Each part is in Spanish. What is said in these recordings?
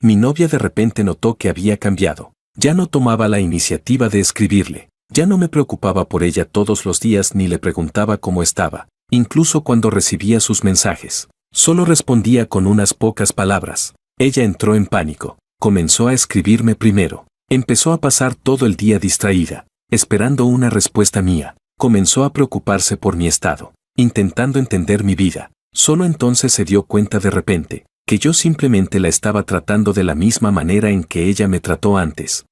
Mi novia de repente notó que había cambiado. Ya no tomaba la iniciativa de escribirle. Ya no me preocupaba por ella todos los días ni le preguntaba cómo estaba, incluso cuando recibía sus mensajes. Solo respondía con unas pocas palabras. Ella entró en pánico. Comenzó a escribirme primero. Empezó a pasar todo el día distraída, esperando una respuesta mía. Comenzó a preocuparse por mi estado, intentando entender mi vida. Solo entonces se dio cuenta de repente que yo simplemente la estaba tratando de la misma manera en que ella me trató antes.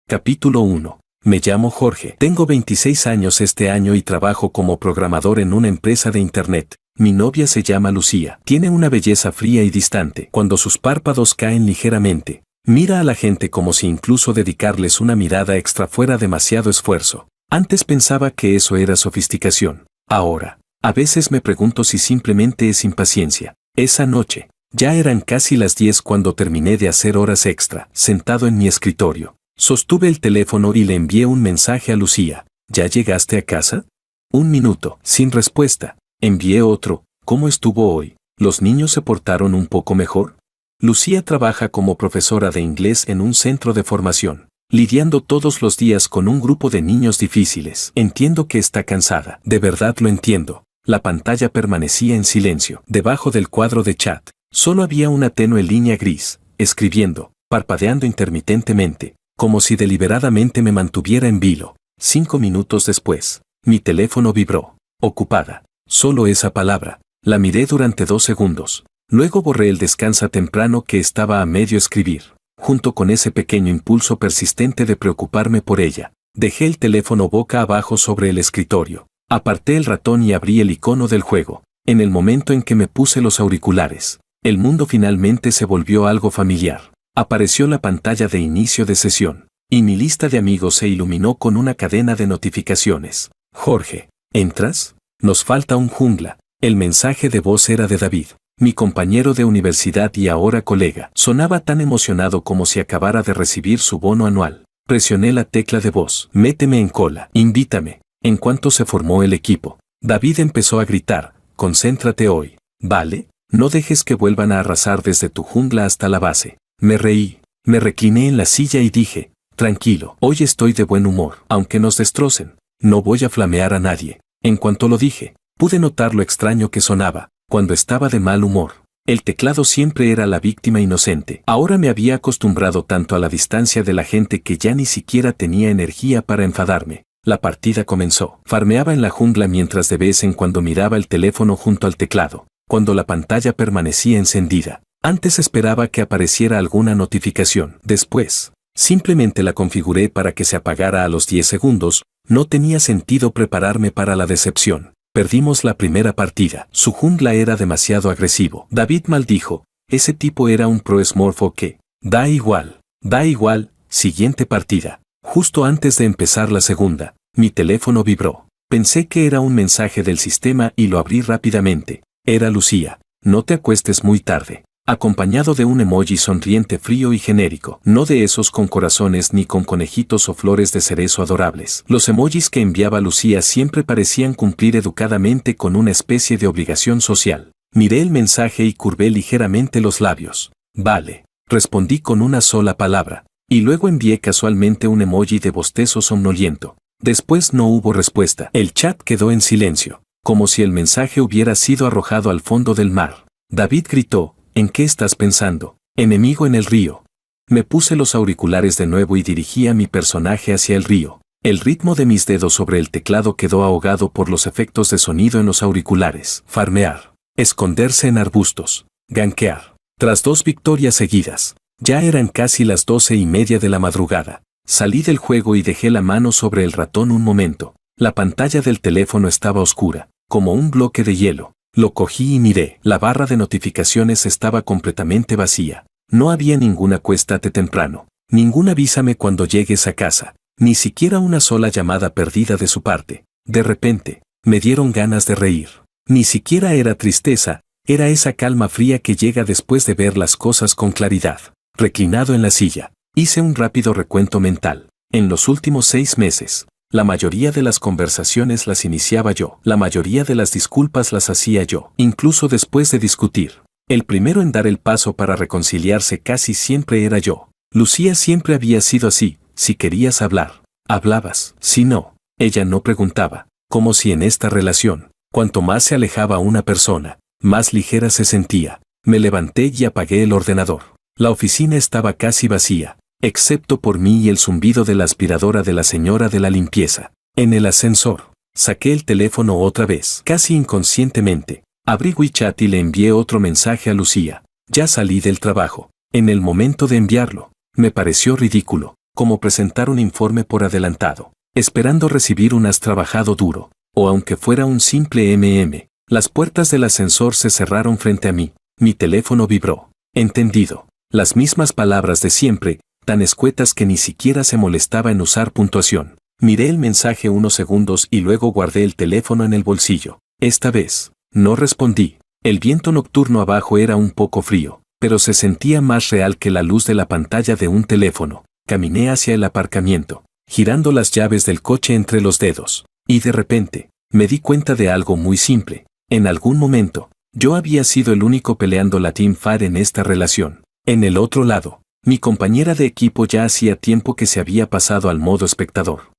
Capítulo 1. Me llamo Jorge. Tengo 26 años este año y trabajo como programador en una empresa de internet. Mi novia se llama Lucía. Tiene una belleza fría y distante. Cuando sus párpados caen ligeramente, mira a la gente como si incluso dedicarles una mirada extra fuera demasiado esfuerzo. Antes pensaba que eso era sofisticación. Ahora, a veces me pregunto si simplemente es impaciencia. Esa noche, ya eran casi las 10 cuando terminé de hacer horas extra, sentado en mi escritorio. Sostuve el teléfono y le envié un mensaje a Lucía. ¿Ya llegaste a casa? 1 minuto, sin respuesta. Envié otro. ¿Cómo estuvo hoy? ¿Los niños se portaron un poco mejor? Lucía trabaja como profesora de inglés en un centro de formación, lidiando todos los días con un grupo de niños difíciles. Entiendo que está cansada. De verdad lo entiendo. La pantalla permanecía en silencio. Debajo del cuadro de chat, solo había una tenue línea gris, escribiendo, parpadeando intermitentemente, como si deliberadamente me mantuviera en vilo. 5 minutos después, mi teléfono vibró. Ocupada. Solo esa palabra. La miré durante 2 segundos. Luego borré el descansa temprano que estaba a medio escribir. Junto con ese pequeño impulso persistente de preocuparme por ella, dejé el teléfono boca abajo sobre el escritorio. Aparté el ratón y abrí el icono del juego. En el momento en que me puse los auriculares, el mundo finalmente se volvió algo familiar. Apareció la pantalla de inicio de sesión, y mi lista de amigos se iluminó con una cadena de notificaciones. Jorge, ¿entras? Nos falta un jungla. El mensaje de voz era de David, mi compañero de universidad y ahora colega. Sonaba tan emocionado como si acabara de recibir su bono anual. Presioné la tecla de voz. Méteme en cola. Invítame. En cuanto se formó el equipo, David empezó a gritar, concéntrate hoy, ¿vale? No dejes que vuelvan a arrasar desde tu jungla hasta la base. Me reí, me recliné en la silla y dije, tranquilo, hoy estoy de buen humor, aunque nos destrocen, no voy a flamear a nadie. En cuanto lo dije, pude notar lo extraño que sonaba, cuando estaba de mal humor. El teclado siempre era la víctima inocente. Ahora me había acostumbrado tanto a la distancia de la gente que ya ni siquiera tenía energía para enfadarme. La partida comenzó. Farmeaba en la jungla mientras de vez en cuando miraba el teléfono junto al teclado, cuando la pantalla permanecía encendida. Antes esperaba que apareciera alguna notificación. Después, simplemente la configuré para que se apagara a los 10 segundos. No tenía sentido prepararme para la decepción. Perdimos la primera partida. Su jungla era demasiado agresivo. David maldijo, ese tipo era un pro smurfo que, da igual. Siguiente partida. Justo antes de empezar la segunda, mi teléfono vibró. Pensé que era un mensaje del sistema y lo abrí rápidamente. Era Lucía. No te acuestes muy tarde. Acompañado de un emoji sonriente frío y genérico, no de esos con corazones ni con conejitos o flores de cerezo adorables. Los emojis que enviaba Lucía siempre parecían cumplir educadamente con una especie de obligación social. Miré el mensaje y curvé ligeramente los labios. Vale, respondí con una sola palabra, y luego envié casualmente un emoji de bostezo somnoliento. Después no hubo respuesta. El chat quedó en silencio, como si el mensaje hubiera sido arrojado al fondo del mar. David gritó, ¿en qué estás pensando? Enemigo en el río. Me puse los auriculares de nuevo y dirigí a mi personaje hacia el río. El ritmo de mis dedos sobre el teclado quedó ahogado por los efectos de sonido en los auriculares. Farmear. Esconderse en arbustos. Gankear. Tras 2 victorias seguidas, ya eran casi las 12:30 de la madrugada. Salí del juego y dejé la mano sobre el ratón un momento. La pantalla del teléfono estaba oscura, como un bloque de hielo. Lo cogí y miré. La barra de notificaciones estaba completamente vacía. No había ninguna acuéstate temprano, ningún avísame cuando llegues a casa, ni siquiera una sola llamada perdida de su parte. De repente, me dieron ganas de reír. Ni siquiera era tristeza, era esa calma fría que llega después de ver las cosas con claridad. Reclinado en la silla, hice un rápido recuento mental. En los últimos 6 meses, la mayoría de las conversaciones las iniciaba yo, la mayoría de las disculpas las hacía yo, incluso después de discutir. El primero en dar el paso para reconciliarse casi siempre era yo. Lucía siempre había sido así: si querías hablar, hablabas; si no, ella no preguntaba. Como si en esta relación, cuanto más se alejaba una persona, más ligera se sentía. Me levanté y apagué el ordenador. La oficina estaba casi vacía, excepto por mí y el zumbido de la aspiradora de la señora de la limpieza. En el ascensor, saqué el teléfono otra vez, casi inconscientemente. Abrí WeChat y le envié otro mensaje a Lucía. Ya salí del trabajo. En el momento de enviarlo, me pareció ridículo, como presentar un informe por adelantado, esperando recibir un "has trabajado duro", o aunque fuera un simple Las puertas del ascensor se cerraron frente a mí. Mi teléfono vibró. Entendido. Las mismas palabras de siempre, tan escuetas que ni siquiera se molestaba en usar puntuación. Miré el mensaje unos segundos y luego guardé el teléfono en el bolsillo. Esta vez, no respondí. El viento nocturno abajo era un poco frío, pero se sentía más real que la luz de la pantalla de un teléfono. Caminé hacia el aparcamiento, girando las llaves del coche entre los dedos. Y de repente, me di cuenta de algo muy simple. En algún momento, yo había sido el único peleando la teamfight en esta relación. En el otro lado, mi compañera de equipo ya hacía tiempo que se había pasado al modo espectador.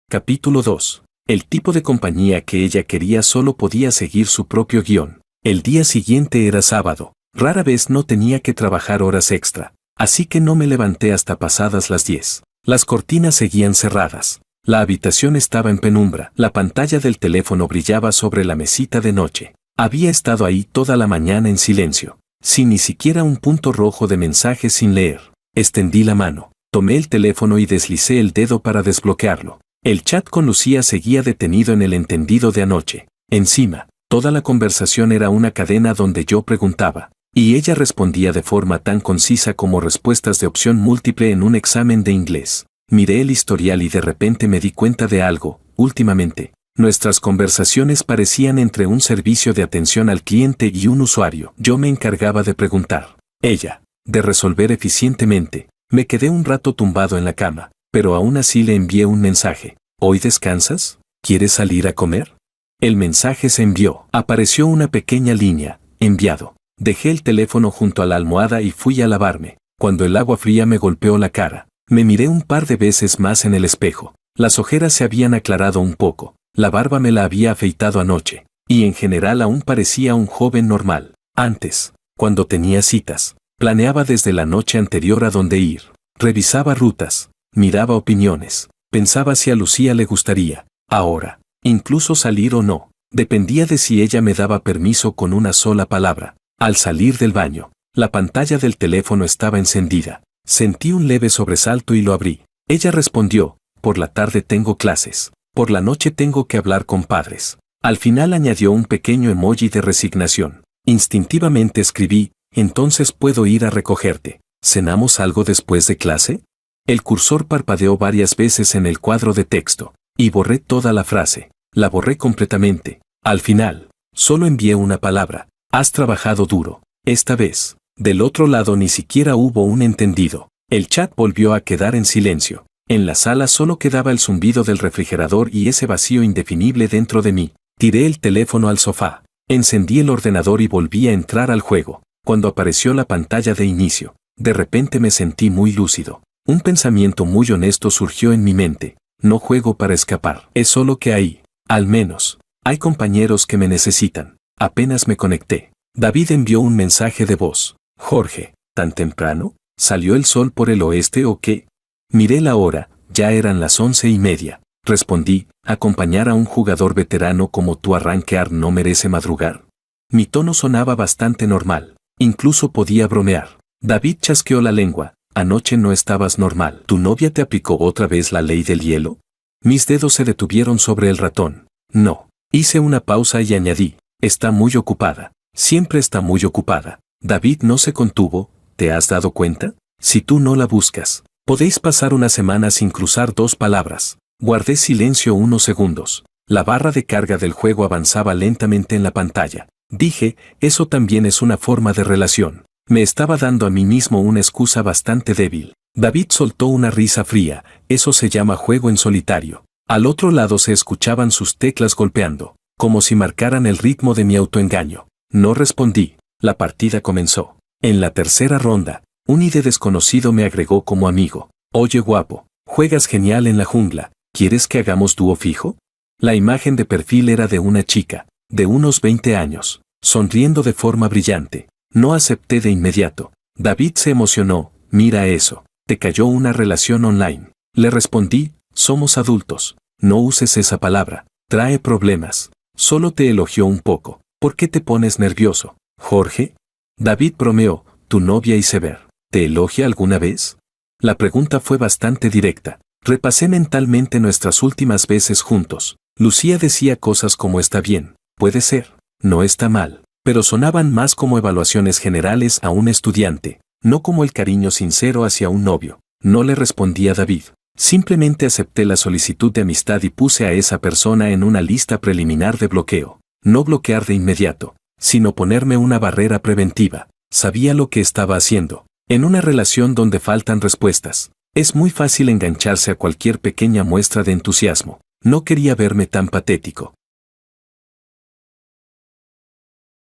Capítulo 2. El tipo de compañía que ella quería solo podía seguir su propio guión. El día siguiente era sábado. Rara vez no tenía que trabajar horas extra, así que no me levanté hasta pasadas las 10. Las cortinas seguían cerradas. La habitación estaba en penumbra. La pantalla del teléfono brillaba sobre la mesita de noche. Había estado ahí toda la mañana en silencio, sin ni siquiera un punto rojo de mensaje sin leer. Extendí la mano, tomé el teléfono y deslicé el dedo para desbloquearlo. El chat con Lucía seguía detenido en el entendido de anoche. Encima, toda la conversación era una cadena donde yo preguntaba, y ella respondía de forma tan concisa como respuestas de opción múltiple en un examen de inglés. Miré el historial y de repente me di cuenta de algo. Últimamente, nuestras conversaciones parecían entre un servicio de atención al cliente y un usuario. Yo me encargaba de preguntar, ella, de resolver eficientemente. Me quedé un rato tumbado en la cama, pero aún así le envié un mensaje. ¿Hoy descansas? ¿Quieres salir a comer? El mensaje se envió. Apareció una pequeña línea: enviado. Dejé el teléfono junto a la almohada y fui a lavarme. Cuando el agua fría me golpeó la cara, me miré un par de veces más en el espejo. Las ojeras se habían aclarado un poco. La barba me la había afeitado anoche, y en general aún parecía un joven normal. Antes, cuando tenía citas, planeaba desde la noche anterior a dónde ir. Revisaba rutas, miraba opiniones, pensaba si a Lucía le gustaría. Ahora, incluso salir o no, dependía de si ella me daba permiso con una sola palabra. Al salir del baño, la pantalla del teléfono estaba encendida. Sentí un leve sobresalto y lo abrí. Ella respondió: por la tarde tengo clases. Por la noche tengo que hablar con padres. Al final añadió un pequeño emoji de resignación. Instintivamente escribí: entonces puedo ir a recogerte. ¿Cenamos algo después de clase? El cursor parpadeó varias veces en el cuadro de texto, y borré toda la frase. La borré completamente. Al final, solo envié una palabra: has trabajado duro. Esta vez, del otro lado ni siquiera hubo un entendido. El chat volvió a quedar en silencio. En la sala solo quedaba el zumbido del refrigerador y ese vacío indefinible dentro de mí. Tiré el teléfono al sofá, encendí el ordenador y volví a entrar al juego. Cuando apareció la pantalla de inicio, de repente me sentí muy lúcido. Un pensamiento muy honesto surgió en mi mente: no juego para escapar. Es solo que ahí, al menos, hay compañeros que me necesitan. Apenas me conecté, David envió un mensaje de voz: Jorge, ¿tan temprano? ¿Salió el sol por el oeste o qué? Miré la hora, ya eran las 11:30. Respondí: acompañar a un jugador veterano como tú a rankear no merece madrugar. Mi tono sonaba bastante normal, incluso podía bromear. David chasqueó la lengua: anoche no estabas normal. ¿Tu novia te aplicó otra vez la ley del hielo? Mis dedos se detuvieron sobre el ratón. No. Hice una pausa y añadí: está muy ocupada. Siempre está muy ocupada. David no se contuvo: ¿te has dado cuenta? Si tú no la buscas, podéis pasar una semana sin cruzar dos palabras. Guardé silencio unos segundos. La barra de carga del juego avanzaba lentamente en la pantalla. Dije: eso también es una forma de relación. Me estaba dando a mí mismo una excusa bastante débil. David soltó una risa fría: eso se llama juego en solitario. Al otro lado se escuchaban sus teclas golpeando. como si marcaran el ritmo de mi autoengaño. No respondí. La partida comenzó. En la tercera ronda, un ID desconocido me agregó como amigo. Oye guapo, juegas genial en la jungla, ¿quieres que hagamos dúo fijo? La imagen de perfil era de una chica, de unos 20 años, sonriendo de forma brillante. No acepté de inmediato. David se emocionó, mira eso, te cayó una relación online. Le respondí, somos adultos, no uses esa palabra, trae problemas. Solo te elogió un poco, ¿por qué te pones nervioso? Jorge. David bromeó, tu novia Iceberg, ¿te elogia alguna vez? La pregunta fue bastante directa. Repasé mentalmente nuestras últimas veces juntos. Lucía decía cosas como está bien, puede ser, no está mal, pero sonaban más como evaluaciones generales a un estudiante, no como el cariño sincero hacia un novio. No le respondí a David. Simplemente acepté la solicitud de amistad y puse a esa persona en una lista preliminar de bloqueo. No bloquear de inmediato, sino ponerme una barrera preventiva. Sabía lo que estaba haciendo. En una relación donde faltan respuestas, es muy fácil engancharse a cualquier pequeña muestra de entusiasmo. No quería verme tan patético.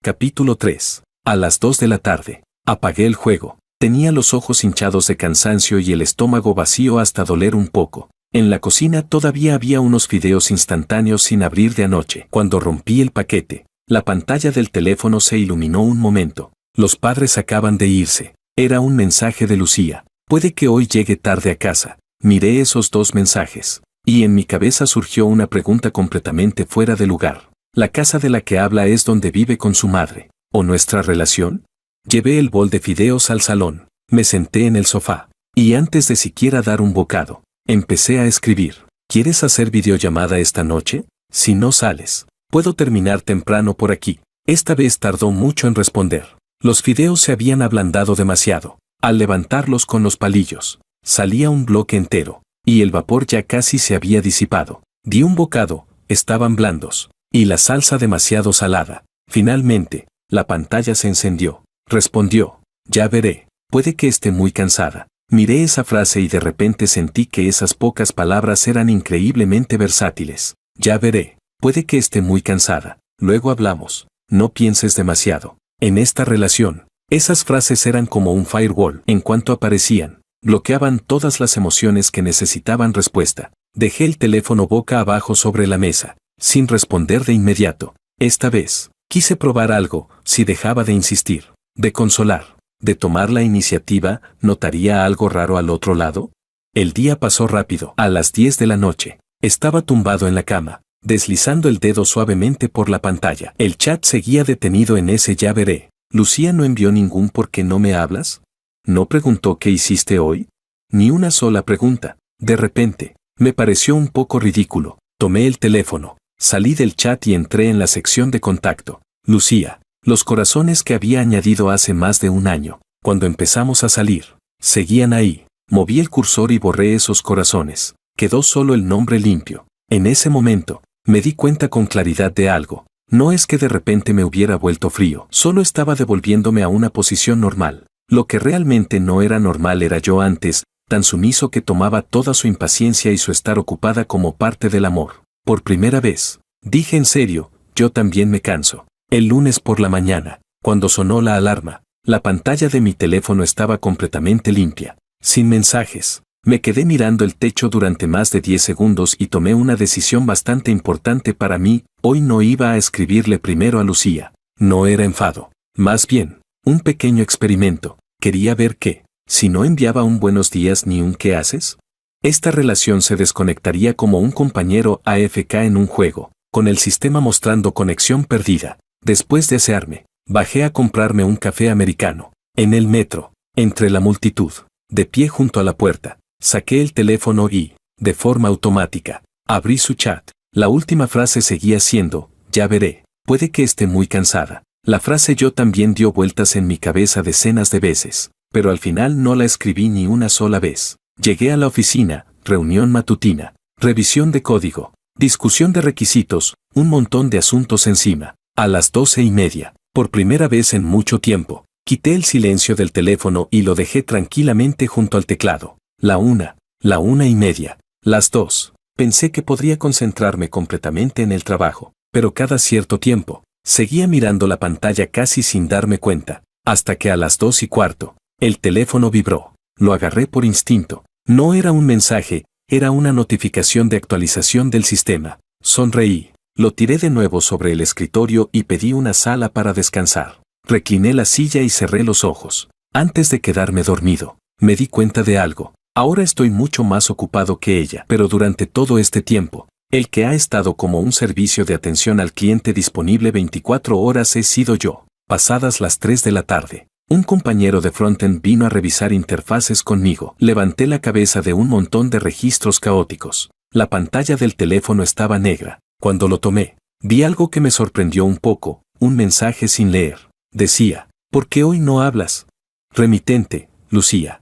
Capítulo 3. A las 2 de la tarde. Apagué el juego. Tenía los ojos hinchados de cansancio y el estómago vacío hasta doler un poco. En la cocina todavía había unos fideos instantáneos sin abrir de anoche. Cuando rompí el paquete, la pantalla del teléfono se iluminó un momento. Los padres acaban de irse. Era un mensaje de Lucía. Puede que hoy llegue tarde a casa. Miré esos dos mensajes. Y en mi cabeza surgió una pregunta completamente fuera de lugar. ¿La casa de la que habla es donde vive con su madre? ¿O nuestra relación? Llevé el bol de fideos al salón, me senté en el sofá, y antes de siquiera dar un bocado, empecé a escribir. ¿Quieres hacer videollamada esta noche? Si no sales, puedo terminar temprano por aquí. Esta vez tardó mucho en responder. Los fideos se habían ablandado demasiado. Al levantarlos con los palillos, salía un bloque entero, y el vapor ya casi se había disipado. Di un bocado, estaban blandos, y la salsa demasiado salada. Finalmente, la pantalla se encendió. Respondió, ya veré, puede que esté muy cansada. Miré esa frase y de repente sentí que esas pocas palabras eran increíblemente versátiles. Ya veré, puede que esté muy cansada, luego hablamos, no pienses demasiado. En esta relación, esas frases eran como un firewall. En cuanto aparecían, bloqueaban todas las emociones que necesitaban respuesta. Dejé el teléfono boca abajo sobre la mesa, sin responder de inmediato. Esta vez, quise probar algo. Si dejaba de insistir, de consolar, de tomar la iniciativa, ¿notaría algo raro al otro lado? El día pasó rápido. A las 10 de la noche, estaba tumbado en la cama, deslizando el dedo suavemente por la pantalla. El chat seguía detenido en ese ya veré. ¿Lucía no envió ningún por qué no me hablas? ¿No preguntó qué hiciste hoy? Ni una sola pregunta. De repente, me pareció un poco ridículo. Tomé el teléfono, salí del chat y entré en la sección de contacto. Lucía. Los corazones que había añadido hace más de un año, cuando empezamos a salir, seguían ahí. Moví el cursor y borré esos corazones. Quedó solo el nombre limpio. En ese momento, me di cuenta con claridad de algo. No es que de repente me hubiera vuelto frío, solo estaba devolviéndome a una posición normal. Lo que realmente no era normal era yo antes, tan sumiso que tomaba toda su impaciencia y su estar ocupada como parte del amor. Por primera vez, dije en serio, yo también me canso. El lunes por la mañana, cuando sonó la alarma, la pantalla de mi teléfono estaba completamente limpia, sin mensajes. Me quedé mirando el techo durante más de 10 segundos y tomé una decisión bastante importante para mí. Hoy no iba a escribirle primero a Lucía. No era enfado, más bien, un pequeño experimento. Quería ver qué, si no enviaba un buenos días ni un ¿qué haces? Esta relación se desconectaría como un compañero AFK en un juego, con el sistema mostrando conexión perdida. Después de asearme, bajé a comprarme un café americano. En el metro, entre la multitud, de pie junto a la puerta, saqué el teléfono y, de forma automática, abrí su chat. La última frase seguía siendo, ya veré, puede que esté muy cansada. La frase yo también dio vueltas en mi cabeza decenas de veces, pero al final no la escribí ni una sola vez. Llegué a la oficina, reunión matutina, revisión de código, discusión de requisitos, un montón de asuntos encima. A las 12:30, por primera vez en mucho tiempo, quité el silencio del teléfono y lo dejé tranquilamente junto al teclado. La 1:30, las 2. Pensé que podría concentrarme completamente en el trabajo. pero cada cierto tiempo, seguía mirando la pantalla casi sin darme cuenta, hasta que a las 2:15, el teléfono vibró. Lo agarré por instinto. No era un mensaje, era una notificación de actualización del sistema. Sonreí. Lo tiré de nuevo sobre el escritorio y pedí una sala para descansar. Recliné la silla y cerré los ojos. Antes de quedarme dormido, me di cuenta de algo. Ahora estoy mucho más ocupado que ella, pero durante todo este tiempo, el que ha estado como un servicio de atención al cliente disponible 24 horas he sido yo. Pasadas las 3 de la tarde, un compañero de frontend vino a revisar interfaces conmigo. Levanté la cabeza de un montón de registros caóticos. La pantalla del teléfono estaba negra. Cuando lo tomé, vi algo que me sorprendió un poco, un mensaje sin leer. Decía, ¿por qué hoy no hablas? Remitente, Lucía.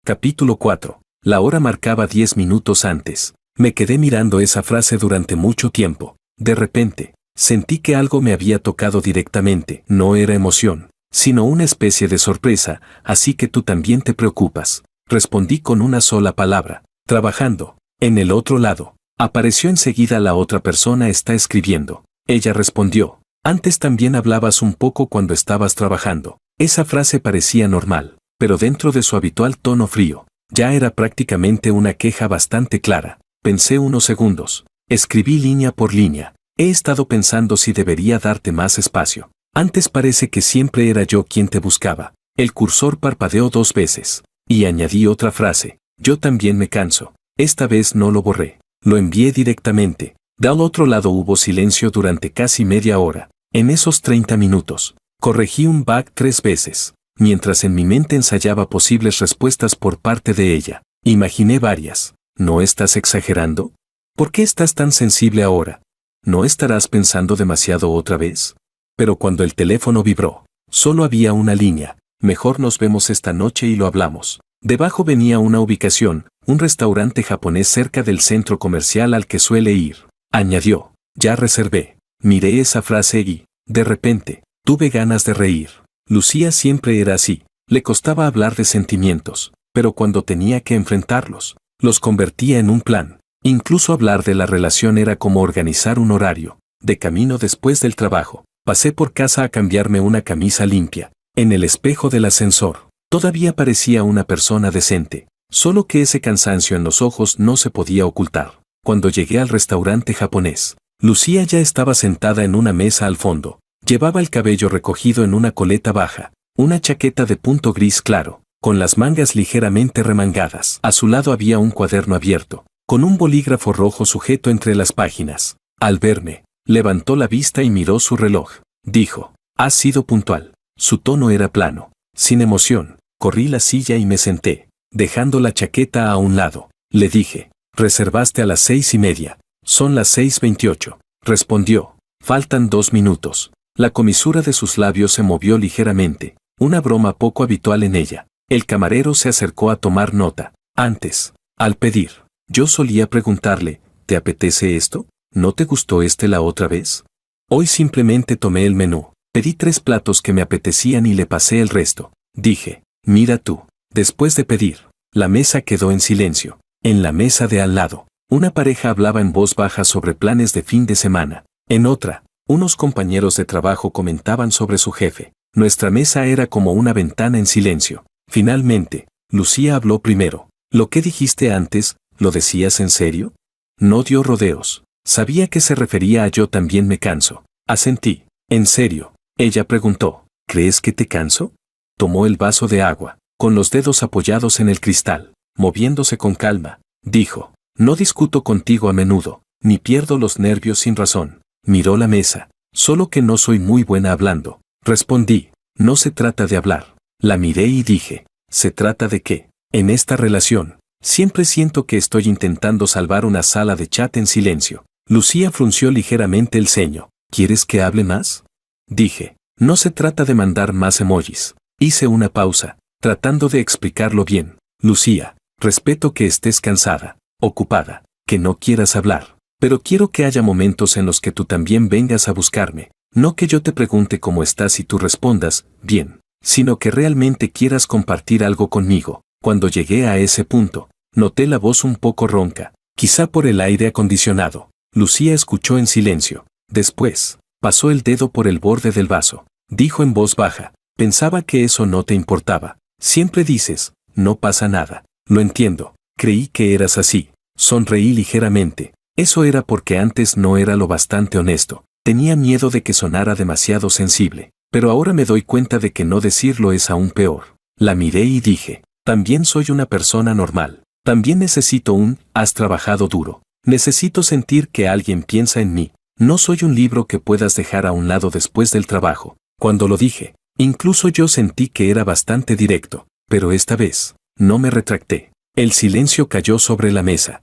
Capítulo 4. La hora marcaba 10 minutos antes. Me quedé mirando esa frase durante mucho tiempo. De repente, sentí que algo me había tocado directamente. No era emoción, sino una especie de sorpresa. Así que tú también te preocupas. Respondí con una sola palabra. Trabajando. En el otro lado, apareció enseguida la otra persona está escribiendo. Ella respondió. Antes también hablabas un poco cuando estabas trabajando. Esa frase parecía normal, pero dentro de su habitual tono frío, ya era prácticamente una queja bastante clara. Pensé unos segundos. Escribí línea por línea. He estado pensando si debería darte más espacio. Antes parece que siempre era yo quien te buscaba. El cursor parpadeó 2 veces. Y añadí otra frase. Yo también me canso. Esta vez no lo borré. Lo envié directamente. Del otro lado hubo silencio durante casi media hora. En esos 30 minutos, corregí un bug 3 veces, mientras en mi mente ensayaba posibles respuestas por parte de ella. Imaginé varias. ¿No estás exagerando? ¿Por qué estás tan sensible ahora? ¿No estarás pensando demasiado otra vez? Pero cuando el teléfono vibró, solo había una línea. Mejor nos vemos esta noche y lo hablamos. Debajo venía una ubicación, un restaurante japonés cerca del centro comercial al que suele ir. Añadió, ya reservé. Miré esa frase y, de repente, tuve ganas de reír. Lucía siempre era así. Le costaba hablar de sentimientos, pero cuando tenía que enfrentarlos, los convertía en un plan. Incluso hablar de la relación era como organizar un horario. De camino después del trabajo, pasé por casa a cambiarme una camisa limpia. En el espejo del ascensor, todavía parecía una persona decente, solo que ese cansancio en los ojos no se podía ocultar. Cuando llegué al restaurante japonés, Lucía ya estaba sentada en una mesa al fondo. Llevaba el cabello recogido en una coleta baja, una chaqueta de punto gris claro, con las mangas ligeramente remangadas. A su lado había un cuaderno abierto, con un bolígrafo rojo sujeto entre las páginas. Al verme, levantó la vista y miró su reloj. Dijo, has sido puntual. Su tono era plano, sin emoción. Corrí la silla y me senté, dejando la chaqueta a un lado. Le dije, reservaste a las 6:30. Son las 6:28. Respondió, faltan 2 minutos. La comisura de sus labios se movió ligeramente, una broma poco habitual en ella. El camarero se acercó a tomar nota. Antes, al pedir, yo solía preguntarle, ¿te apetece esto? ¿No te gustó la otra vez? Hoy simplemente tomé el menú, pedí 3 platos que me apetecían y le pasé el resto. Dije, mira tú. Después de pedir, la mesa quedó en silencio. En la mesa de al lado, una pareja hablaba en voz baja sobre planes de fin de semana. En otra, unos compañeros de trabajo comentaban sobre su jefe. Nuestra mesa era como una ventana en silencio. Finalmente, Lucía habló primero. ¿Lo que dijiste antes, lo decías en serio? No dio rodeos. Sabía que se refería a yo también me canso. Asentí. ¿En serio? Ella preguntó. ¿Crees que te canso? Tomó el vaso de agua, con los dedos apoyados en el cristal, moviéndose con calma. Dijo, no discuto contigo a menudo, ni pierdo los nervios sin razón. Miró la mesa. Solo que no soy muy buena hablando. Respondí, no se trata de hablar. La miré y dije, ¿se trata de qué? En esta relación, siempre siento que estoy intentando salvar una sala de chat en silencio. Lucía frunció ligeramente el ceño. ¿Quieres que hable más? Dije, no se trata de mandar más emojis. Hice una pausa, tratando de explicarlo bien. Lucía, respeto que estés cansada, ocupada, que no quieras hablar, pero quiero que haya momentos en los que tú también vengas a buscarme. No que yo te pregunte cómo estás y tú respondas, bien, sino que realmente quieras compartir algo conmigo. Cuando llegué a ese punto, noté la voz un poco ronca. Quizá por el aire acondicionado. Lucía escuchó en silencio. Después, pasó el dedo por el borde del vaso. Dijo en voz baja, pensaba que eso no te importaba. Siempre dices, no pasa nada. Lo entiendo. Creí que eras así. Sonreí ligeramente. Eso era porque antes no era lo bastante honesto. Tenía miedo de que sonara demasiado sensible. Pero ahora me doy cuenta de que no decirlo es aún peor. La miré y dije, también soy una persona normal. También necesito has trabajado duro. Necesito sentir que alguien piensa en mí. No soy un libro que puedas dejar a un lado después del trabajo. Cuando lo dije, incluso yo sentí que era bastante directo. Pero esta vez, no me retracté. El silencio cayó sobre la mesa.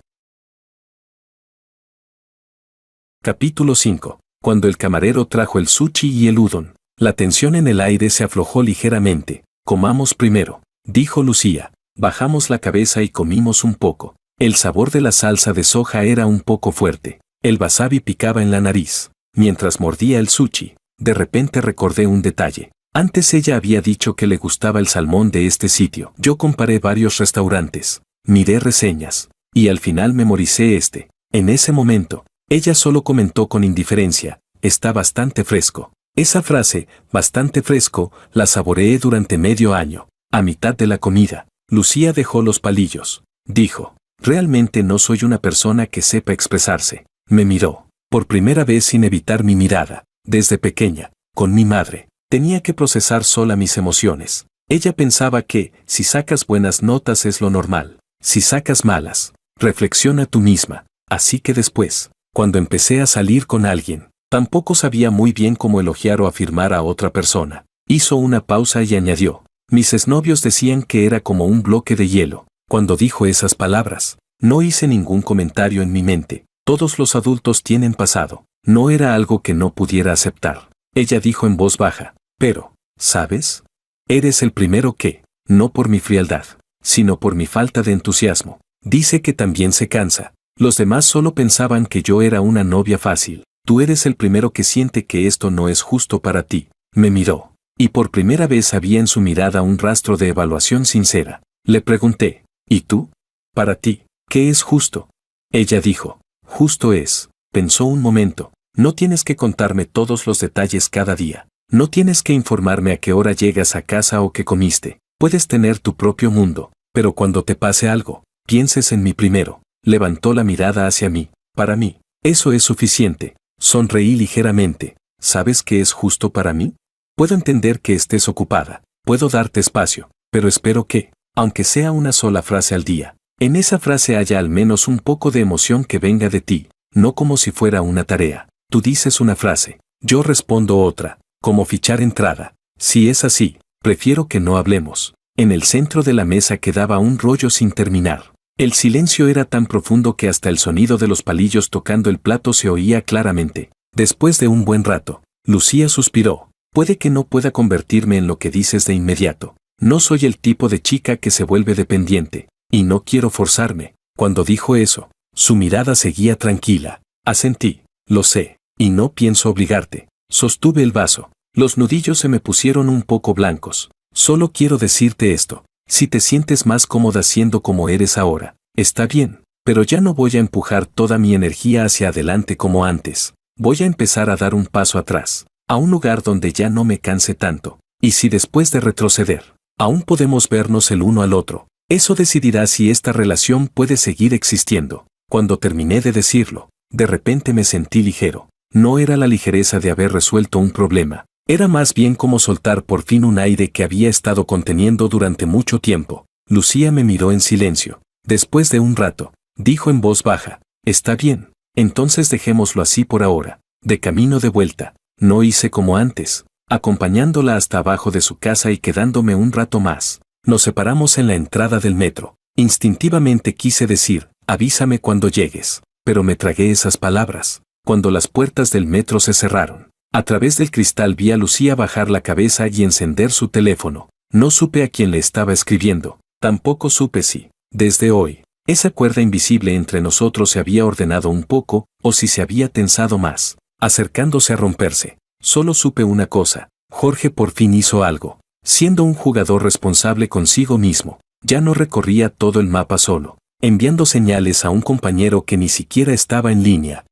Capítulo 5. Cuando el camarero trajo el sushi y el udon. La tensión en el aire se aflojó ligeramente. Comamos primero, dijo Lucía. Bajamos la cabeza y comimos un poco. El sabor de la salsa de soja era un poco fuerte. El wasabi picaba en la nariz. Mientras mordía el sushi, de repente recordé un detalle. Antes ella había dicho que le gustaba el salmón de este sitio. Yo comparé varios restaurantes, miré reseñas, y al final memoricé este. En ese momento, ella solo comentó con indiferencia, está bastante fresco. Esa frase, bastante fresco, la saboreé durante medio año. A mitad de la comida, Lucía dejó los palillos. Dijo, realmente no soy una persona que sepa expresarse. Me miró, por primera vez sin evitar mi mirada. Desde pequeña, con mi madre, tenía que procesar sola mis emociones. Ella pensaba que, si sacas buenas notas es lo normal. Si sacas malas, reflexiona tú misma. Así que después, cuando empecé a salir con alguien, tampoco sabía muy bien cómo elogiar o afirmar a otra persona. Hizo una pausa y añadió, mis exnovios decían que era como un bloque de hielo. Cuando dijo esas palabras, no hice ningún comentario en mi mente. Todos los adultos tienen pasado. No era algo que no pudiera aceptar. Ella dijo en voz baja, pero, ¿sabes? Eres el primero que, no por mi frialdad, sino por mi falta de entusiasmo, dice que también se cansa. Los demás solo pensaban que yo era una novia fácil. Tú eres el primero que siente que esto no es justo para ti. Me miró, y por primera vez había en su mirada un rastro de evaluación sincera. Le pregunté, ¿y tú? Para ti, ¿qué es justo? Ella dijo, justo es, pensó un momento, no tienes que contarme todos los detalles cada día. No tienes que informarme a qué hora llegas a casa o qué comiste. Puedes tener tu propio mundo, pero cuando te pase algo, pienses en mí primero. Levantó la mirada hacia mí. Para mí, eso es suficiente. Sonreí ligeramente. ¿Sabes qué es justo para mí? Puedo entender que estés ocupada. Puedo darte espacio, pero espero que, aunque sea una sola frase al día, en esa frase haya al menos un poco de emoción que venga de ti, no como si fuera una tarea. Tú dices una frase, yo respondo otra, como fichar entrada. Si es así, prefiero que no hablemos. En el centro de la mesa quedaba un rollo sin terminar. El silencio era tan profundo que hasta el sonido de los palillos tocando el plato se oía claramente. Después de un buen rato, Lucía suspiró. Puede que no pueda convertirme en lo que dices de inmediato. No soy el tipo de chica que se vuelve dependiente, y no quiero forzarme. Cuando dijo eso, su mirada seguía tranquila. Asentí. Lo sé, y no pienso obligarte. Sostuve el vaso. Los nudillos se me pusieron un poco blancos. Solo quiero decirte esto. Si te sientes más cómoda siendo como eres ahora, está bien, pero ya no voy a empujar toda mi energía hacia adelante como antes. Voy a empezar a dar un paso atrás, a un lugar donde ya no me canse tanto. Y si después de retroceder, aún podemos vernos el uno al otro, eso decidirá si esta relación puede seguir existiendo. Cuando terminé de decirlo, de repente me sentí ligero. No era la ligereza de haber resuelto un problema. Era más bien como soltar por fin un aire que había estado conteniendo durante mucho tiempo. Lucía me miró en silencio. Después de un rato, dijo en voz baja, está bien, entonces dejémoslo así por ahora. De camino de vuelta, no hice como antes, acompañándola hasta abajo de su casa y quedándome un rato más. Nos separamos en la entrada del metro. Instintivamente quise decir, avísame cuando llegues, pero me tragué esas palabras. Cuando las puertas del metro se cerraron, a través del cristal vi a Lucía bajar la cabeza y encender su teléfono. No supe a quién le estaba escribiendo. Tampoco supe si, desde hoy, esa cuerda invisible entre nosotros se había ordenado un poco, o si se había tensado más, acercándose a romperse. Solo supe una cosa, Jorge por fin hizo algo. Siendo un jugador responsable consigo mismo, ya no recorría todo el mapa solo. enviando señales a un compañero que ni siquiera estaba en línea.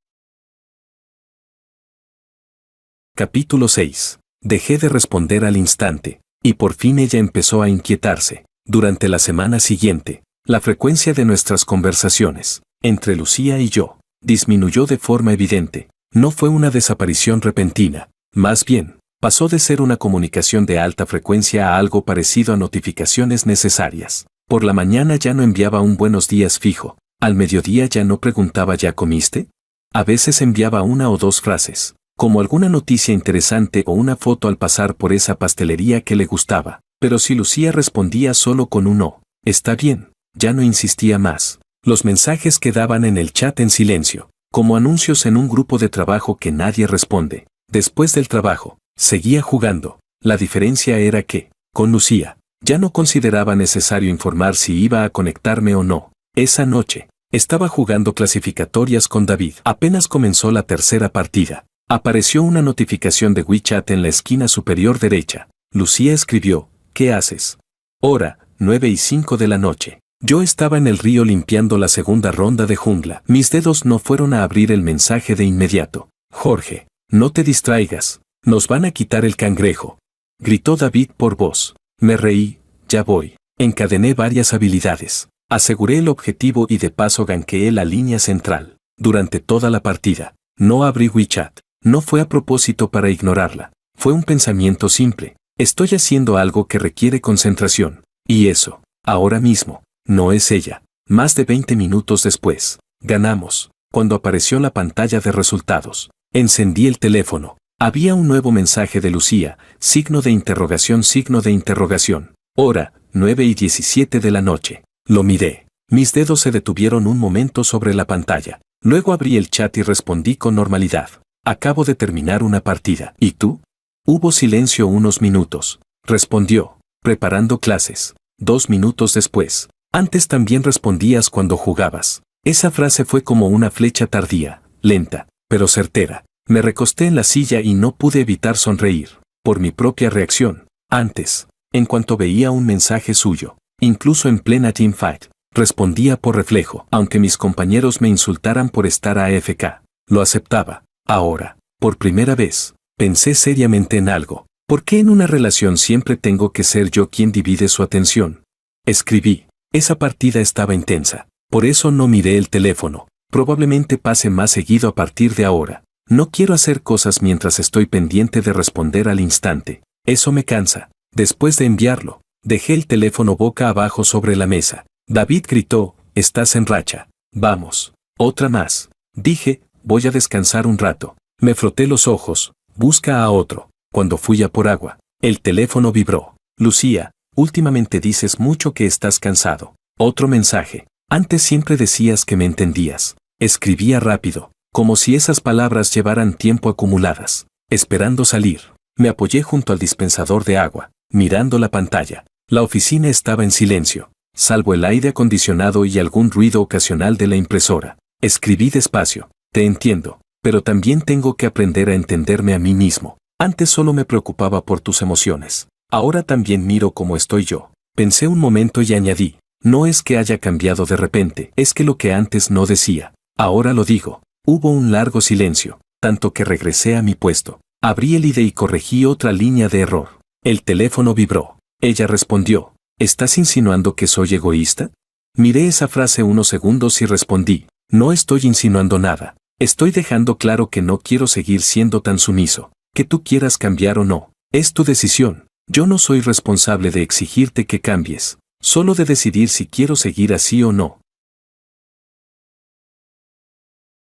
Capítulo 6. Dejé de responder al instante, y por fin ella empezó a inquietarse. Durante la semana siguiente, la frecuencia de nuestras conversaciones, entre Lucía y yo, disminuyó de forma evidente. No fue una desaparición repentina, más bien, pasó de ser una comunicación de alta frecuencia a algo parecido a notificaciones necesarias. Por la mañana ya no enviaba un buenos días fijo, al mediodía ya no preguntaba ¿ya comiste? A veces enviaba una o dos frases, como alguna noticia interesante o una foto al pasar por esa pastelería que le gustaba, pero si Lucía respondía solo con un no, está bien, ya no insistía más. Los mensajes quedaban en el chat en silencio, como anuncios en un grupo de trabajo que nadie responde. Después del trabajo, seguía jugando. La diferencia era que, con Lucía, ya no consideraba necesario informar si iba a conectarme o no. Esa noche, estaba jugando clasificatorias con David. Apenas comenzó la tercera partida. Apareció una notificación de WeChat en la esquina superior derecha. Lucía escribió, ¿qué haces? Hora, 9:05 de la noche. Yo estaba en el río limpiando la segunda ronda de jungla. Mis dedos no fueron a abrir el mensaje de inmediato. Jorge, no te distraigas, nos van a quitar el cangrejo. Gritó David por voz. Me reí, ya voy. Encadené varias habilidades. Aseguré el objetivo y de paso ganqueé la línea central. Durante toda la partida, no abrí WeChat. No fue a propósito para ignorarla. Fue un pensamiento simple. Estoy haciendo algo que requiere concentración. Y eso, ahora mismo, no es ella. Más de 20 minutos después, ganamos. Cuando apareció la pantalla de resultados, encendí el teléfono. Había un nuevo mensaje de Lucía, signo de interrogación. Hora, 9:17 de la noche. Lo miré. Mis dedos se detuvieron un momento sobre la pantalla. Luego abrí el chat y respondí con normalidad. Acabo de terminar una partida. ¿Y tú? Hubo silencio unos minutos. Respondió. Preparando clases. 2 minutos después. Antes también respondías cuando jugabas. Esa frase fue como una flecha tardía, lenta, pero certera. Me recosté en la silla y no pude evitar sonreír, por mi propia reacción. Antes, en cuanto veía un mensaje suyo, incluso en plena teamfight, respondía por reflejo. Aunque mis compañeros me insultaran por estar AFK, lo aceptaba. Ahora, por primera vez, pensé seriamente en algo. ¿Por qué en una relación siempre tengo que ser yo quien divide su atención? Escribí. Esa partida estaba intensa. Por eso no miré el teléfono. Probablemente pase más seguido a partir de ahora. No quiero hacer cosas mientras estoy pendiente de responder al instante. Eso me cansa. Después de enviarlo, dejé el teléfono boca abajo sobre la mesa. David gritó, estás en racha. Vamos. Otra más. Dije, voy a descansar un rato. Me froté los ojos. Busca a otro. Cuando fui a por agua, el teléfono vibró. Lucía, últimamente dices mucho que estás cansado. Otro mensaje. Antes siempre decías que me entendías. Escribía rápido, como si esas palabras llevaran tiempo acumuladas. Esperando salir, me apoyé junto al dispensador de agua, mirando la pantalla. La oficina estaba en silencio, salvo el aire acondicionado y algún ruido ocasional de la impresora. Escribí despacio. Te entiendo, pero también tengo que aprender a entenderme a mí mismo. Antes solo me preocupaba por tus emociones. Ahora también miro cómo estoy yo. Pensé un momento y añadí, no es que haya cambiado de repente, es que lo que antes no decía, ahora lo digo. Hubo un largo silencio, tanto que regresé a mi puesto. Abrí el IDE y corregí otra línea de error. El teléfono vibró. Ella respondió, ¿estás insinuando que soy egoísta? Miré esa frase unos segundos y respondí, no estoy insinuando nada. Estoy dejando claro que no quiero seguir siendo tan sumiso. Que tú quieras cambiar o no, es tu decisión. Yo no soy responsable de exigirte que cambies, solo de decidir si quiero seguir así o no.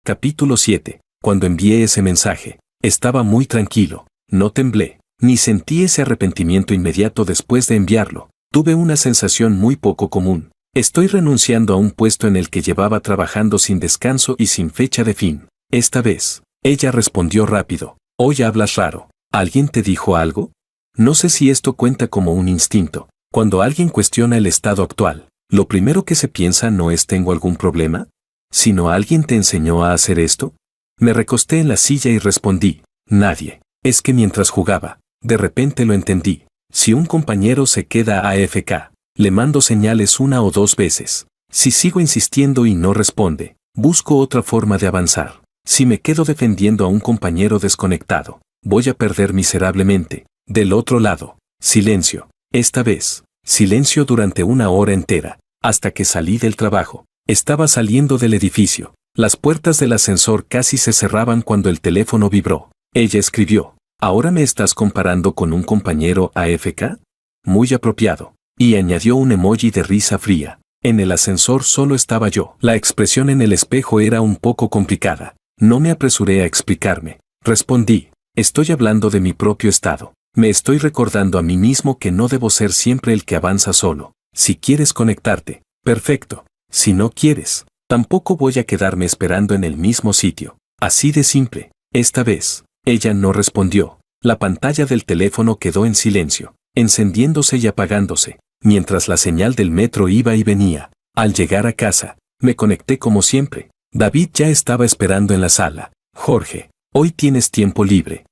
Capítulo 7. Cuando envié ese mensaje, estaba muy tranquilo, no temblé, ni sentí ese arrepentimiento inmediato después de enviarlo. Tuve una sensación muy poco común. Estoy renunciando a un puesto en el que llevaba trabajando sin descanso y sin fecha de fin. Esta vez, ella respondió rápido. Hoy hablas raro. ¿Alguien te dijo algo? No sé si esto cuenta como un instinto. Cuando alguien cuestiona el estado actual, lo primero que se piensa no es ¿tengo algún problema?, sino ¿alguien te enseñó a hacer esto? Me recosté en la silla y respondí, nadie. Es que mientras jugaba, de repente lo entendí. Si un compañero se queda AFK, le mando señales 1 o 2 veces. Si sigo insistiendo y no responde, busco otra forma de avanzar. Si me quedo defendiendo a un compañero desconectado, voy a perder miserablemente. Del otro lado, silencio. Esta vez, silencio durante una hora entera, hasta que salí del trabajo. Estaba saliendo del edificio. Las puertas del ascensor casi se cerraban cuando el teléfono vibró. Ella escribió: ¿ahora me estás comparando con un compañero AFK? Muy apropiado. Y añadió un emoji de risa fría. En el ascensor solo estaba yo. La expresión en el espejo era un poco complicada. No me apresuré a explicarme. Respondí: estoy hablando de mi propio estado. Me estoy recordando a mí mismo que no debo ser siempre el que avanza solo. Si quieres conectarte, perfecto. Si no quieres, tampoco voy a quedarme esperando en el mismo sitio. Así de simple. Esta vez, ella no respondió. La pantalla del teléfono quedó en silencio, encendiéndose y apagándose, mientras la señal del metro iba y venía. Al llegar a casa, me conecté como siempre. David ya estaba esperando en la sala. Jorge, hoy tienes tiempo libre.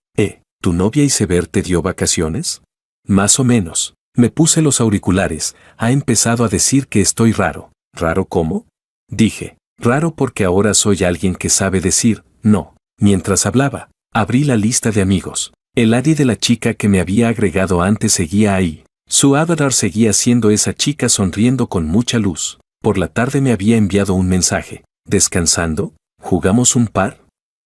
¿Tu novia Iceberg te dio vacaciones? Más o menos. Me puse los auriculares. Ha empezado a decir que estoy raro. ¿Raro cómo? Dije, raro porque ahora soy alguien que sabe decir no. Mientras hablaba, abrí la lista de amigos. El ID de la chica que me había agregado antes seguía ahí. Su avatar seguía siendo esa chica sonriendo con mucha luz. Por la tarde me había enviado un mensaje. ¿Descansando? ¿Jugamos un par?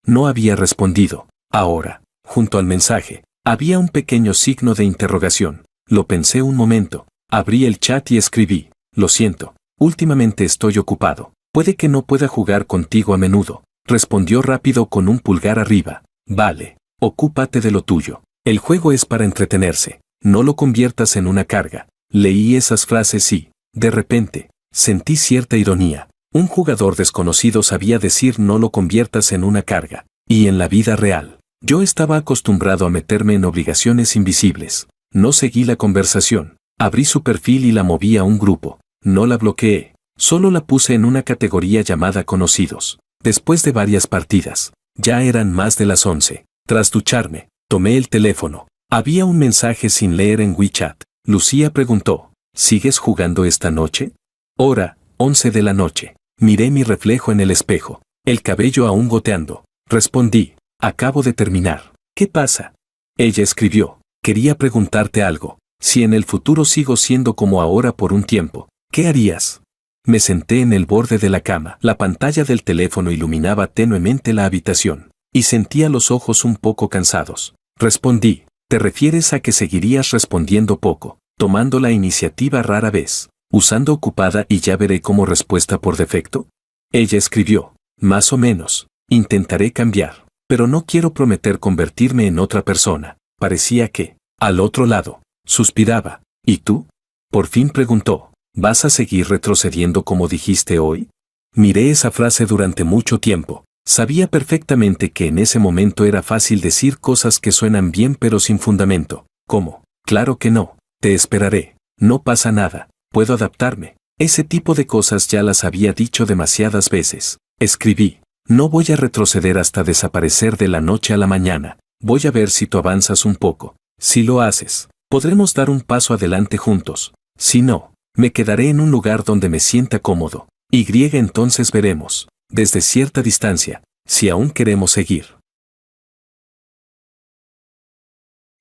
No había respondido. Ahora, junto al mensaje, había un pequeño signo de interrogación. Lo pensé un momento. Abrí el chat y escribí: lo siento, últimamente estoy ocupado. Puede que no pueda jugar contigo a menudo. Respondió rápido con un pulgar arriba. Vale, ocúpate de lo tuyo. El juego es para entretenerse. No lo conviertas en una carga. Leí esas frases y, de repente, sentí cierta ironía. Un jugador desconocido sabía decir no lo conviertas en una carga. Y en la vida real, yo estaba acostumbrado a meterme en obligaciones invisibles. No seguí la conversación. Abrí su perfil y la moví a un grupo. No la bloqueé. Solo la puse en una categoría llamada conocidos. Después de varias partidas, ya eran más de las 11. Tras ducharme, tomé el teléfono. Había un mensaje sin leer en WeChat. Lucía preguntó: ¿sigues jugando esta noche? Hora, 11 de la noche. Miré mi reflejo en el espejo. El cabello aún goteando. Respondí: acabo de terminar. ¿Qué pasa? Ella escribió: quería preguntarte algo. Si en el futuro sigo siendo como ahora por un tiempo, ¿qué harías? Me senté en el borde de la cama. La pantalla del teléfono iluminaba tenuemente la habitación, y sentía los ojos un poco cansados. Respondí: ¿te refieres a que seguirías respondiendo poco, tomando la iniciativa rara vez, usando ocupada y ya veré como respuesta por defecto? Ella escribió: más o menos. Intentaré cambiar, pero no quiero prometer convertirme en otra persona. Parecía que, al otro lado, suspiraba. ¿Y tú? Por fin preguntó: ¿vas a seguir retrocediendo como dijiste hoy? Miré esa frase durante mucho tiempo. Sabía perfectamente que en ese momento era fácil decir cosas que suenan bien pero sin fundamento. ¿Cómo? Claro que no. Te esperaré. No pasa nada. Puedo adaptarme. Ese tipo de cosas ya las había dicho demasiadas veces. Escribí: no voy a retroceder hasta desaparecer de la noche a la mañana. Voy a ver si tú avanzas un poco. Si lo haces, podremos dar un paso adelante juntos. Si no, me quedaré en un lugar donde me sienta cómodo. Entonces veremos, desde cierta distancia, si aún queremos seguir.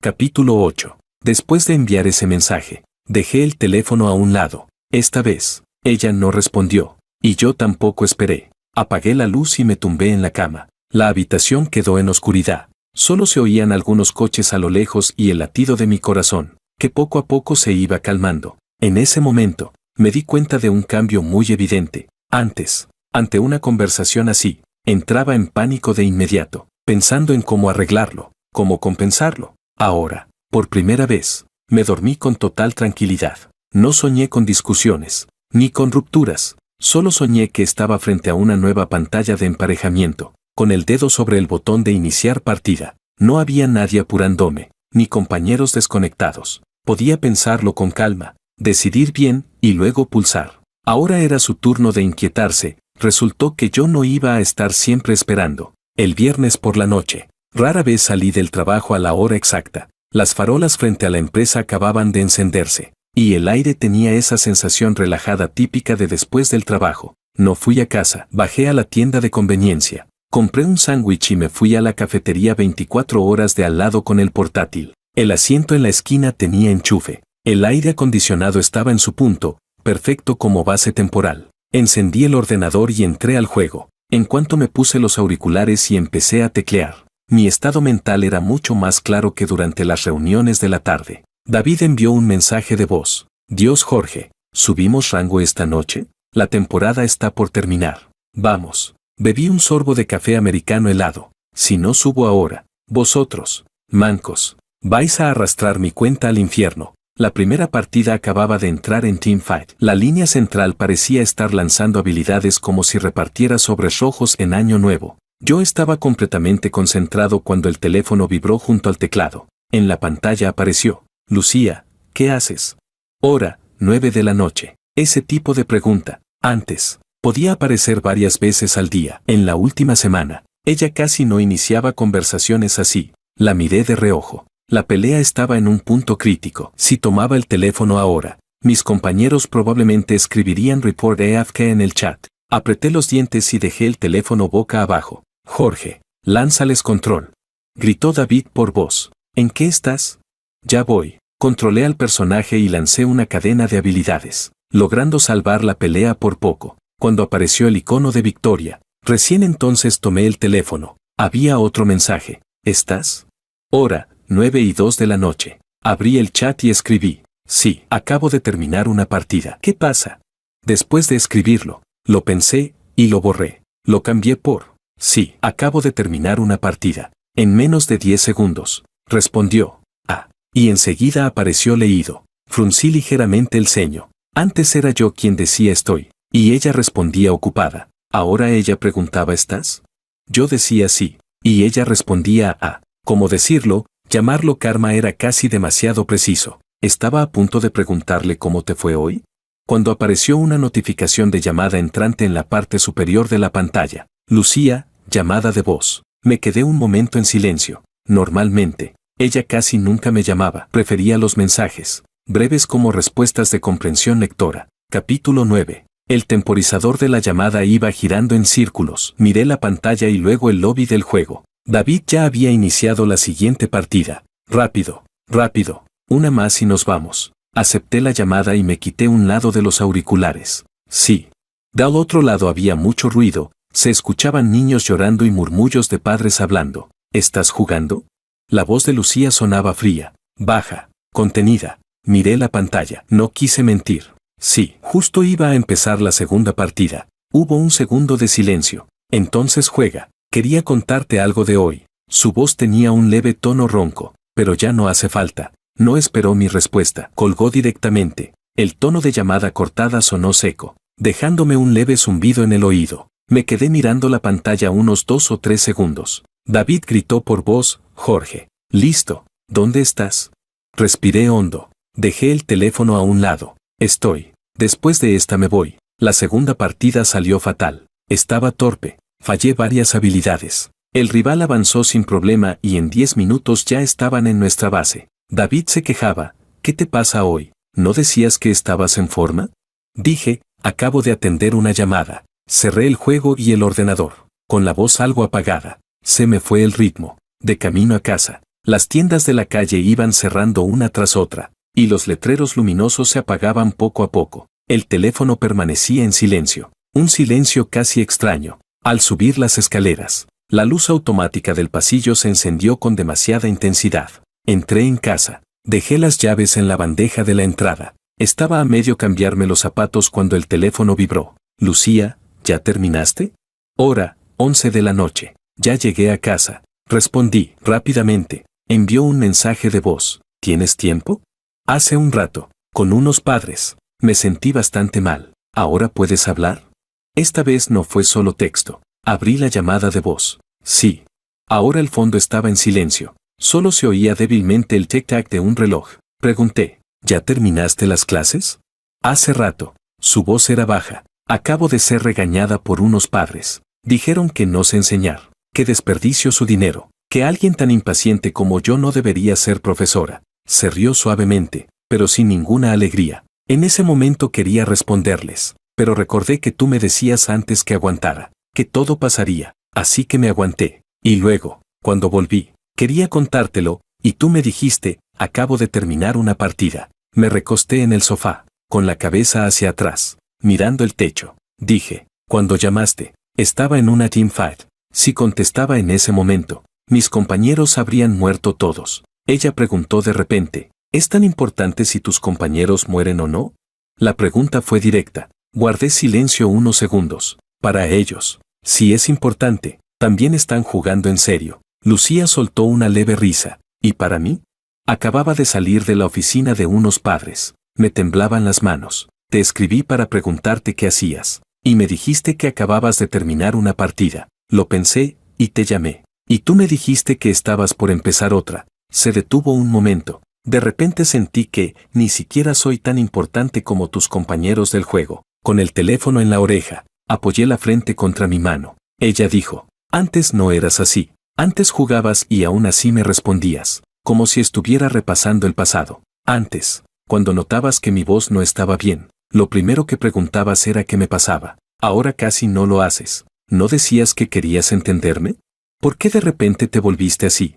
Capítulo 8. Después de enviar ese mensaje, dejé el teléfono a un lado. Esta vez, ella no respondió, y yo tampoco esperé. Apagué la luz y me tumbé en la cama. La habitación quedó en oscuridad. Solo se oían algunos coches a lo lejos y el latido de mi corazón, que poco a poco se iba calmando. En ese momento, me di cuenta de un cambio muy evidente. Antes, ante una conversación así, entraba en pánico de inmediato, pensando en cómo arreglarlo, cómo compensarlo. Ahora, por primera vez, me dormí con total tranquilidad. No soñé con discusiones, ni con rupturas. Solo soñé que estaba frente a una nueva pantalla de emparejamiento, con el dedo sobre el botón de iniciar partida. No había nadie apurándome, ni compañeros desconectados. Podía pensarlo con calma, decidir bien y luego pulsar. Ahora era su turno de inquietarse. Resultó que yo no iba a estar siempre esperando. El viernes por la noche, rara vez salí del trabajo a la hora exacta. Las farolas frente a la empresa acababan de encenderse. y el aire tenía esa sensación relajada típica de después del trabajo. No fui a casa, bajé a la tienda de conveniencia. Compré un sándwich y me fui a la cafetería 24 horas de al lado con el portátil. El asiento en la esquina tenía enchufe. El aire acondicionado estaba en su punto, perfecto como base temporal. Encendí el ordenador y entré al juego. En cuanto me puse los auriculares y empecé a teclear, mi estado mental era mucho más claro que durante las reuniones de la tarde. David envió un mensaje de voz. Dios, Jorge, ¿subimos rango esta noche? La temporada está por terminar. Vamos. Bebí un sorbo de café americano helado. Si no subo ahora, vosotros, mancos, vais a arrastrar mi cuenta al infierno. La primera partida acababa de entrar en Teamfight. La línea central parecía estar lanzando habilidades como si repartiera sobres rojos en Año Nuevo. Yo estaba completamente concentrado cuando el teléfono vibró junto al teclado. En la pantalla apareció: Lucía, ¿qué haces? Hora, 9 de la noche. Ese tipo de pregunta, antes, podía aparecer varias veces al día. En la última semana, ella casi no iniciaba conversaciones así. La miré de reojo. La pelea estaba en un punto crítico. Si tomaba el teléfono ahora, mis compañeros probablemente escribirían report AFK en el chat. Apreté los dientes y dejé el teléfono boca abajo. Jorge, lánzales control. Gritó David por voz. ¿En qué estás? Ya voy. Controlé al personaje y lancé una cadena de habilidades, logrando salvar la pelea por poco. Cuando apareció el icono de victoria, recién entonces tomé el teléfono. Había otro mensaje. ¿Estás? Hora, 9:02 de la noche. Abrí el chat y escribí: sí, acabo de terminar una partida. ¿Qué pasa? Después de escribirlo, lo pensé y lo borré. Lo cambié por: sí, acabo de terminar una partida. En menos de 10 segundos, respondió: ah, y enseguida apareció leído. Fruncí ligeramente el ceño. Antes era yo quien decía estoy, y ella respondía ocupada. Ahora ella preguntaba ¿estás? Yo decía sí, y ella respondía ah. Como decirlo, llamarlo karma era casi demasiado preciso. Estaba a punto de preguntarle ¿cómo te fue hoy? Cuando apareció una notificación de llamada entrante en la parte superior de la pantalla. Lucía, llamada de voz. Me quedé un momento en silencio. Normalmente, ella casi nunca me llamaba. Prefería los mensajes, breves como respuestas de comprensión lectora. Capítulo 9. El temporizador de la llamada iba girando en círculos. Miré la pantalla y luego el lobby del juego. David ya había iniciado la siguiente partida. Rápido, rápido, una más y nos vamos. Acepté la llamada y me quité un lado de los auriculares. Sí. Del otro lado había mucho ruido, se escuchaban niños llorando y murmullos de padres hablando. ¿Estás jugando? La voz de Lucía sonaba fría, baja, contenida. Miré la pantalla. No quise mentir. Sí, justo iba a empezar la segunda partida. Hubo un segundo de silencio. Entonces juega. Quería contarte algo de hoy. Su voz tenía un leve tono ronco, pero ya no hace falta. No esperó mi respuesta. Colgó directamente. El tono de llamada cortada sonó seco, dejándome un leve zumbido en el oído. Me quedé mirando la pantalla unos 2 o 3 segundos. David gritó por voz: Jorge. Listo. ¿Dónde estás? Respiré hondo. Dejé el teléfono a un lado. Estoy. Después de esta me voy. La segunda partida salió fatal. Estaba torpe. Fallé varias habilidades. El rival avanzó sin problema y en 10 minutos ya estaban en nuestra base. David se quejaba. ¿Qué te pasa hoy? ¿No decías que estabas en forma? Dije: acabo de atender una llamada. Cerré el juego y el ordenador. Con la voz algo apagada. Se me fue el ritmo. De camino a casa, las tiendas de la calle iban cerrando una tras otra, y los letreros luminosos se apagaban poco a poco. El teléfono permanecía en silencio. Un silencio casi extraño. Al subir las escaleras, la luz automática del pasillo se encendió con demasiada intensidad. Entré en casa. Dejé las llaves en la bandeja de la entrada. Estaba a medio cambiarme los zapatos cuando el teléfono vibró. Lucía, ¿ya terminaste? Hora, 11 de la noche. Ya llegué a casa. Respondí rápidamente. Envió un mensaje de voz. ¿Tienes tiempo? Hace un rato. Con unos padres. Me sentí bastante mal. ¿Ahora puedes hablar? Esta vez no fue solo texto. Abrí la llamada de voz. Sí. Ahora el fondo estaba en silencio. Solo se oía débilmente el tic-tac de un reloj. Pregunté: ¿ya terminaste las clases? Hace rato. Su voz era baja. Acabo de ser regañada por unos padres. Dijeron que no sé enseñar, que desperdicio su dinero, que alguien tan impaciente como yo no debería ser profesora. Se rió suavemente. pero sin ninguna alegría. En ese momento quería responderles, pero recordé que tú me decías antes que aguantara, que todo pasaría, así que me aguanté. Y luego, cuando volví, quería contártelo, y tú me dijiste, acabo de terminar una partida. Me recosté en el sofá, con la cabeza hacia atrás, mirando el techo. Dije, cuando llamaste, estaba en una teamfight. Si contestaba en ese momento, mis compañeros habrían muerto todos. Ella preguntó de repente, ¿es tan importante si tus compañeros mueren o no? La pregunta fue directa. Guardé silencio unos segundos. Para ellos, si es importante, también están jugando en serio. Lucía soltó una leve risa. ¿Y para mí? Acababa de salir de la oficina de unos padres. Me temblaban las manos. Te escribí para preguntarte qué hacías. Y me dijiste que acababas de terminar una partida. Lo pensé, y te llamé. Y tú me dijiste que estabas por empezar otra. Se detuvo un momento. De repente sentí que ni siquiera soy tan importante como tus compañeros del juego. Con el teléfono en la oreja, apoyé la frente contra mi mano. Ella dijo, antes no eras así. Antes jugabas y aún así me respondías, como si estuviera repasando el pasado. Antes, cuando notabas que mi voz no estaba bien, lo primero que preguntabas era qué me pasaba. Ahora casi no lo haces. ¿No decías que querías entenderme? ¿Por qué de repente te volviste así?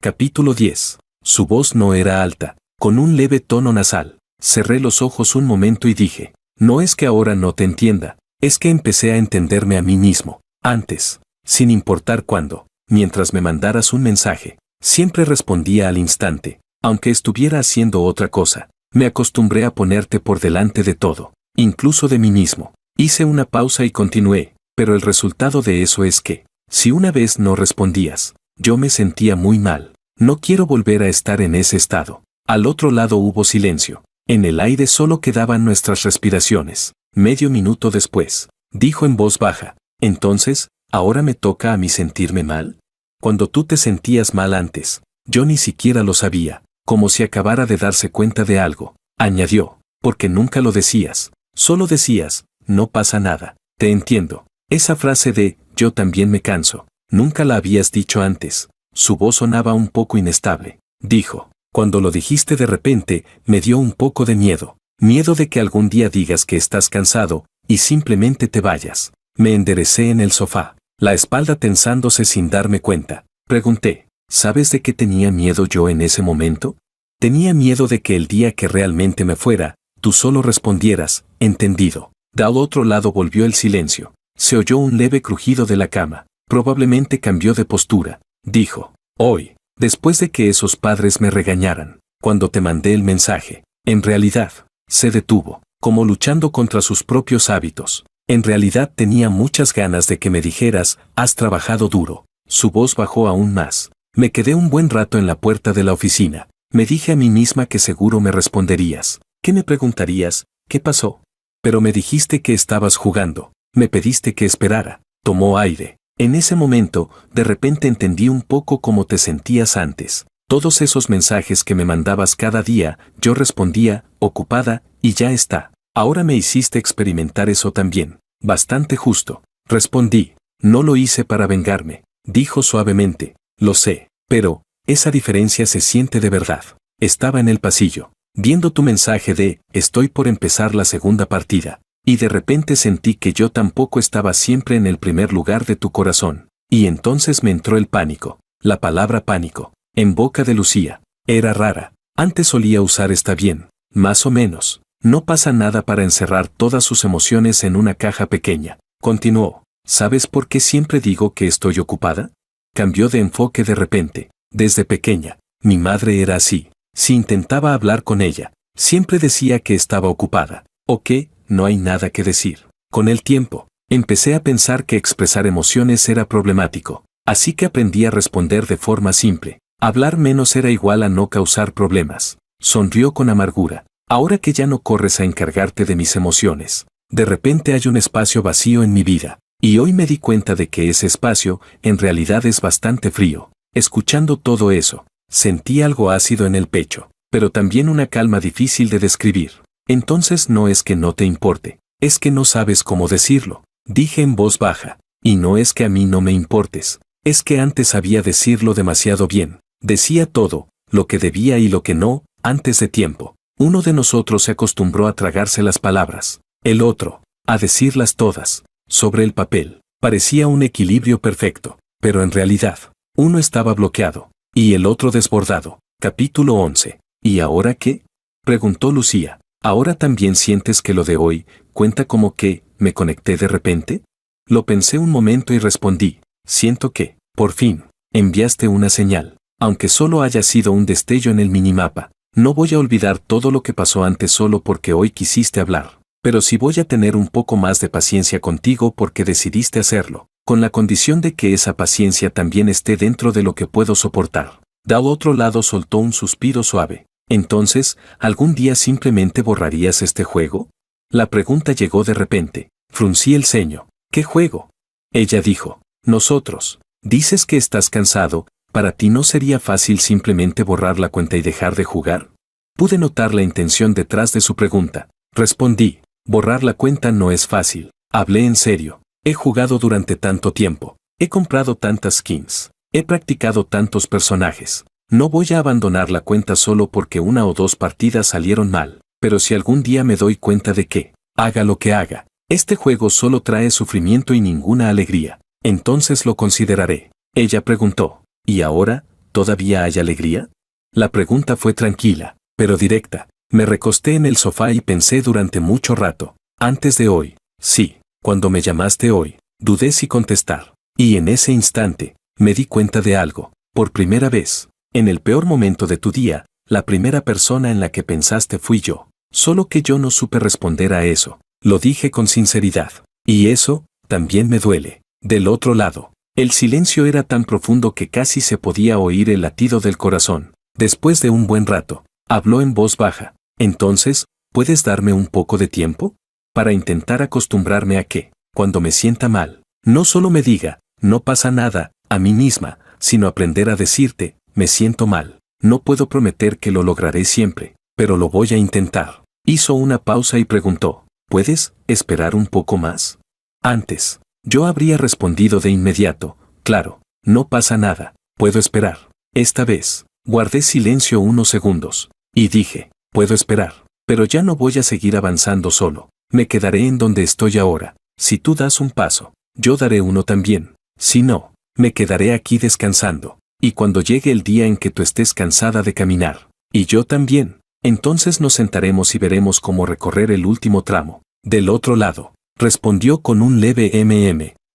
Capítulo 10. Su voz no era alta, con un leve tono nasal. Cerré los ojos un momento y dije, no es que ahora no te entienda, es que empecé a entenderme a mí mismo. Antes, sin importar cuándo, mientras me mandaras un mensaje, siempre respondía al instante, aunque estuviera haciendo otra cosa. Me acostumbré a ponerte por delante de todo, incluso de mí mismo. Hice una pausa y continué, pero el resultado de eso es que, si una vez no respondías, yo me sentía muy mal. No quiero volver a estar en ese estado. Al otro lado hubo silencio. En el aire solo quedaban nuestras respiraciones. Medio minuto después, dijo en voz baja, entonces, ¿ahora me toca a mí sentirme mal? Cuando tú te sentías mal antes, yo ni siquiera lo sabía, como si acabara de darse cuenta de algo. Añadió, porque nunca lo decías, solo decías, no pasa nada, te entiendo. Esa frase de, yo también me canso, nunca la habías dicho antes. Su voz sonaba un poco inestable. Dijo, cuando lo dijiste de repente, me dio un poco de miedo. Miedo de que algún día digas que estás cansado, y simplemente te vayas. Me enderecé en el sofá, la espalda tensándose sin darme cuenta. Pregunté, ¿sabes de qué tenía miedo yo en ese momento? Tenía miedo de que el día que realmente me fuera, tú solo respondieras, entendido. De al otro lado volvió el silencio. Se oyó un leve crujido de la cama. Probablemente cambió de postura. Dijo, hoy, después de que esos padres me regañaran, cuando te mandé el mensaje, en realidad, se detuvo, como luchando contra sus propios hábitos. En realidad tenía muchas ganas de que me dijeras, has trabajado duro. Su voz bajó aún más. Me quedé un buen rato en la puerta de la oficina. Me dije a mí misma que seguro me responderías. ¿Qué me preguntarías? ¿Qué pasó? Pero me dijiste que estabas jugando. Me pediste que esperara. Tomó aire. En ese momento, de repente entendí un poco cómo te sentías antes. Todos esos mensajes que me mandabas cada día, yo respondía, ocupada, y ya está. Ahora me hiciste experimentar eso también. Bastante justo. Respondí. No lo hice para vengarme. Dijo suavemente. Lo sé. Pero, esa diferencia se siente de verdad. Estaba en el pasillo, viendo tu mensaje de, estoy por empezar la segunda partida. Y de repente sentí que yo tampoco estaba siempre en el primer lugar de tu corazón. Y entonces me entró el pánico. La palabra pánico, en boca de Lucía, era rara. Antes solía usar está bien, más o menos. No pasa nada para encerrar todas sus emociones en una caja pequeña. Continuó. ¿Sabes por qué siempre digo que estoy ocupada? Cambió de enfoque de repente. Desde pequeña, mi madre era así. Si intentaba hablar con ella, siempre decía que estaba ocupada. O que, no hay nada que decir. Con el tiempo, empecé a pensar que expresar emociones era problemático. Así que aprendí a responder de forma simple. Hablar menos era igual a no causar problemas. Sonrió con amargura. Ahora que ya no corres a encargarte de mis emociones, de repente hay un espacio vacío en mi vida. Y hoy me di cuenta de que ese espacio, en realidad es bastante frío. Escuchando todo eso, sentí algo ácido en el pecho, pero también una calma difícil de describir. Entonces no es que no te importe, es que no sabes cómo decirlo. Dije en voz baja, y no es que a mí no me importes, es que antes sabía decirlo demasiado bien. Decía todo, lo que debía y lo que no, antes de tiempo. Uno de nosotros se acostumbró a tragarse las palabras, el otro, a decirlas todas. Sobre el papel, parecía un equilibrio perfecto, pero en realidad, uno estaba bloqueado, y el otro desbordado. Capítulo 11. ¿Y ahora qué? Preguntó Lucía. ¿Ahora también sientes que lo de hoy cuenta como que me conecté de repente? Lo pensé un momento y respondí, siento que, por fin, enviaste una señal, aunque solo haya sido un destello en el minimapa. No voy a olvidar todo lo que pasó antes solo porque hoy quisiste hablar, pero sí voy a tener un poco más de paciencia contigo porque decidiste hacerlo, con la condición de que esa paciencia también esté dentro de lo que puedo soportar. Del otro lado soltó un suspiro suave. Entonces, ¿algún día simplemente borrarías este juego? La pregunta llegó de repente. Fruncí el ceño. ¿Qué juego? Ella dijo, nosotros. Dices que estás cansado, ¿para ti no sería fácil simplemente borrar la cuenta y dejar de jugar? Pude notar la intención detrás de su pregunta. Respondí, borrar la cuenta no es fácil. Hablé en serio. He jugado durante tanto tiempo. He comprado tantas skins. He practicado tantos personajes. No voy a abandonar la cuenta solo porque una o dos partidas salieron mal, pero si algún día me doy cuenta de que, haga lo que haga, este juego solo trae sufrimiento y ninguna alegría, entonces lo consideraré. Ella preguntó, ¿y ahora, todavía hay alegría? La pregunta fue tranquila, pero directa. Me recosté en el sofá y pensé durante mucho rato. Antes de hoy, sí, cuando me llamaste hoy, dudé si contestar. Y en ese instante, me di cuenta de algo. Por primera vez, en el peor momento de tu día, la primera persona en la que pensaste fui yo. Solo que yo no supe responder a eso. Lo dije con sinceridad. Y eso, también me duele. Del otro lado, el silencio era tan profundo que casi se podía oír el latido del corazón. Después de un buen rato, habló en voz baja. Entonces, ¿puedes darme un poco de tiempo? Para intentar acostumbrarme a que, cuando me sienta mal, no solo me diga, no pasa nada, a mí misma, sino aprender a decirte, me siento mal. No puedo prometer que lo lograré siempre, pero lo voy a intentar. Hizo una pausa y preguntó, ¿puedes esperar un poco más? Antes, yo habría respondido de inmediato, claro, no pasa nada, puedo esperar. Esta vez, guardé silencio unos segundos, y dije, puedo esperar, pero ya no voy a seguir avanzando solo. Me quedaré en donde estoy ahora. Si tú das un paso, yo daré uno también. Si no, me quedaré aquí descansando. Y cuando llegue el día en que tú estés cansada de caminar, y yo también, entonces nos sentaremos y veremos cómo recorrer el último tramo. Del otro lado, respondió con un leve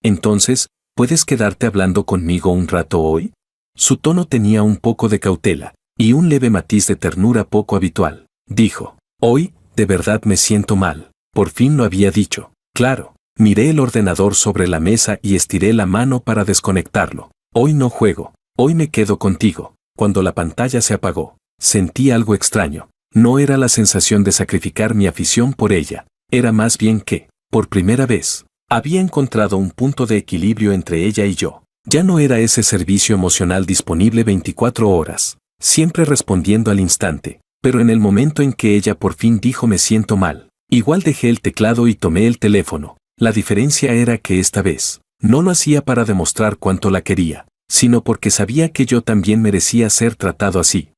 Entonces, ¿puedes quedarte hablando conmigo un rato hoy? Su tono tenía un poco de cautela, y un leve matiz de ternura poco habitual. Dijo, hoy, de verdad me siento mal. Por fin lo había dicho. Claro, miré el ordenador sobre la mesa y estiré la mano para desconectarlo. Hoy no juego, hoy me quedo contigo. Cuando la pantalla se apagó, sentí algo extraño. No era la sensación de sacrificar mi afición por ella, era más bien que, por primera vez, había encontrado un punto de equilibrio entre ella y yo. Ya no era ese servicio emocional disponible 24 horas, siempre respondiendo al instante, pero en el momento en que ella por fin dijo me siento mal, igual dejé el teclado y tomé el teléfono. La diferencia era que esta vez, no lo hacía para demostrar cuánto la quería, sino porque sabía que yo también merecía ser tratado así.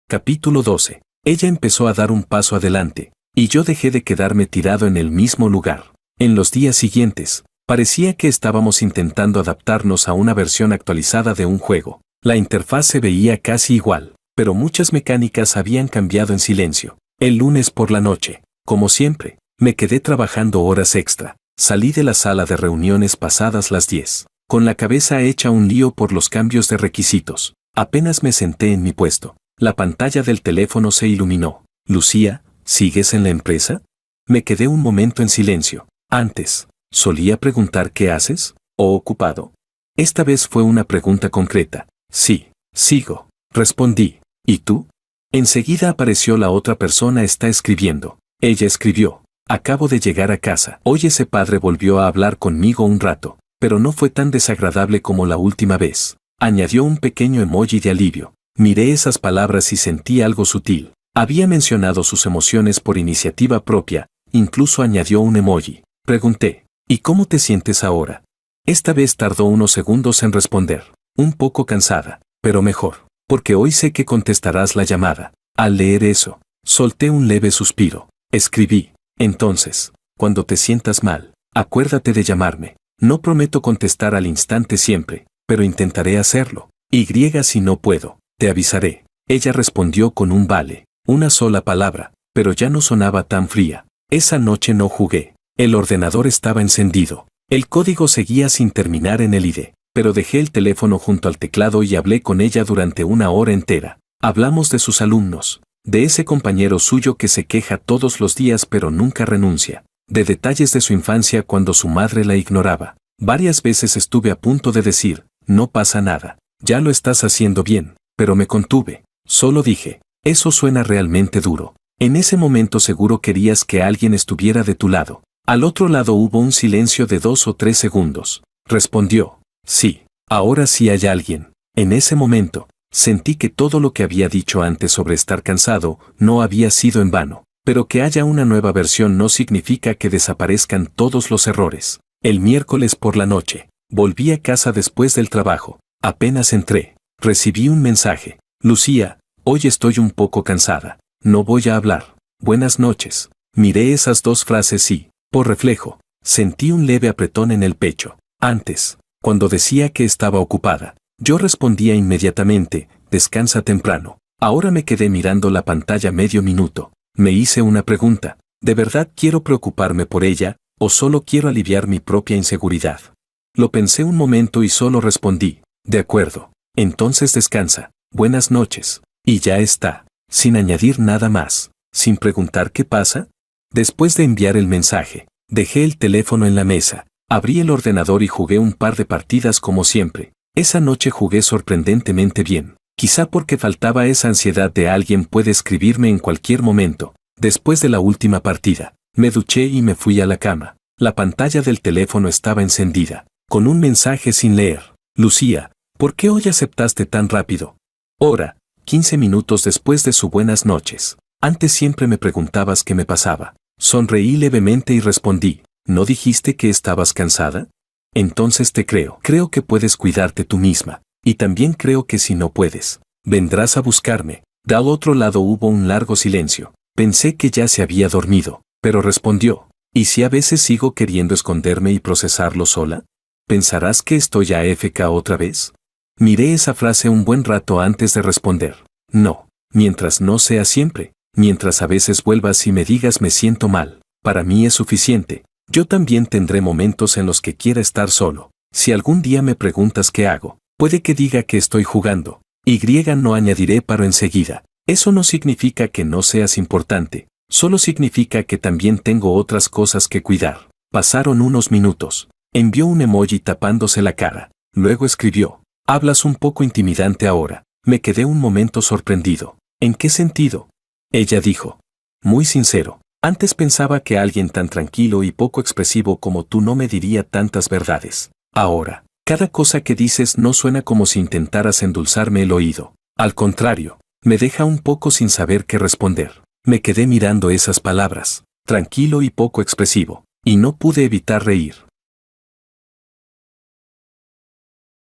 Capítulo 12. Ella empezó a dar un paso adelante, y yo dejé de quedarme tirado en el mismo lugar. En los días siguientes, parecía que estábamos intentando adaptarnos a una versión actualizada de un juego. La interfaz se veía casi igual, pero muchas mecánicas habían cambiado en silencio. El lunes por la noche, como siempre, me quedé trabajando horas extra. Salí de la sala de reuniones pasadas las 10, con la cabeza hecha un lío por los cambios de requisitos. Apenas me senté en mi puesto, la pantalla del teléfono se iluminó. Lucía, ¿sigues en la empresa? Me quedé un momento en silencio. Antes, solía preguntar ¿qué haces? ¿O ocupado? Esta vez fue una pregunta concreta. Sí, sigo, respondí. ¿Y tú? Enseguida apareció la otra persona está escribiendo. Ella escribió. Acabo de llegar a casa. Hoy ese padre volvió a hablar conmigo un rato, pero no fue tan desagradable como la última vez. Añadió un pequeño emoji de alivio. Miré esas palabras y sentí algo sutil. Había mencionado sus emociones por iniciativa propia, incluso añadió un emoji. Pregunté, ¿y cómo te sientes ahora? Esta vez tardó unos segundos en responder. Un poco cansada, pero mejor, porque hoy sé que contestarás la llamada. Al leer eso, solté un leve suspiro. Escribí: entonces, cuando te sientas mal, acuérdate de llamarme. No prometo contestar al instante siempre, pero intentaré hacerlo. Si no puedo, te avisaré. Ella respondió con un vale, una sola palabra, pero ya no sonaba tan fría. Esa noche no jugué. El ordenador estaba encendido. El código seguía sin terminar en el ID, pero dejé el teléfono junto al teclado y hablé con ella durante una hora entera. Hablamos de sus alumnos, de ese compañero suyo que se queja todos los días pero nunca renuncia, de detalles de su infancia cuando su madre la ignoraba. Varias veces estuve a punto de decir: no pasa nada, ya lo estás haciendo bien, pero me contuve. Solo dije: eso suena realmente duro. En ese momento seguro querías que alguien estuviera de tu lado. Al otro lado hubo un silencio de 2 o 3 segundos. Respondió: sí, ahora sí hay alguien. En ese momento, sentí que todo lo que había dicho antes sobre estar cansado no había sido en vano, pero que haya una nueva versión no significa que desaparezcan todos los errores. El miércoles por la noche, volví a casa después del trabajo. Apenas entré, recibí un mensaje: Lucía, hoy estoy un poco cansada. No voy a hablar. Buenas noches. Miré esas 2 frases y, por reflejo, sentí un leve apretón en el pecho. Antes, cuando decía que estaba ocupada, yo respondía inmediatamente: descansa temprano. Ahora me quedé mirando la pantalla medio minuto. Me hice una pregunta: ¿de verdad quiero preocuparme por ella, o solo quiero aliviar mi propia inseguridad? Lo pensé un momento y solo respondí: de acuerdo, entonces descansa, buenas noches. Y ya está, sin añadir nada más, sin preguntar qué pasa. Después de enviar el mensaje, dejé el teléfono en la mesa, abrí el ordenador y jugué un par de partidas como siempre. Esa noche jugué sorprendentemente bien, quizá porque faltaba esa ansiedad de alguien puede escribirme en cualquier momento. Después de la última partida, me duché y me fui a la cama. La pantalla del teléfono estaba encendida, con un mensaje sin leer: Lucía, ¿por qué hoy aceptaste tan rápido? Hora: 15 minutos después de su buenas noches. Antes siempre me preguntabas qué me pasaba. Sonreí levemente y respondí: ¿no dijiste que estabas cansada? Entonces te creo. Creo que puedes cuidarte tú misma. Y también creo que si no puedes, vendrás a buscarme. Del otro lado hubo un largo silencio. Pensé que ya se había dormido, pero respondió: ¿y si a veces sigo queriendo esconderme y procesarlo sola? ¿Pensarás que estoy AFK otra vez? Miré esa frase un buen rato antes de responder: no, mientras no sea siempre, mientras a veces vuelvas y me digas me siento mal, para mí es suficiente. Yo también tendré momentos en los que quiera estar solo. Si algún día me preguntas qué hago, puede que diga que estoy jugando. No añadiré paro enseguida. Eso no significa que no seas importante, solo significa que también tengo otras cosas que cuidar. Pasaron unos minutos. Envió un emoji tapándose la cara. Luego escribió: hablas un poco intimidante ahora. Me quedé un momento sorprendido. ¿En qué sentido? Ella dijo: muy sincero. Antes pensaba que alguien tan tranquilo y poco expresivo como tú no me diría tantas verdades. Ahora, cada cosa que dices no suena como si intentaras endulzarme el oído. Al contrario, me deja un poco sin saber qué responder. Me quedé mirando esas palabras, tranquilo y poco expresivo, y no pude evitar reír.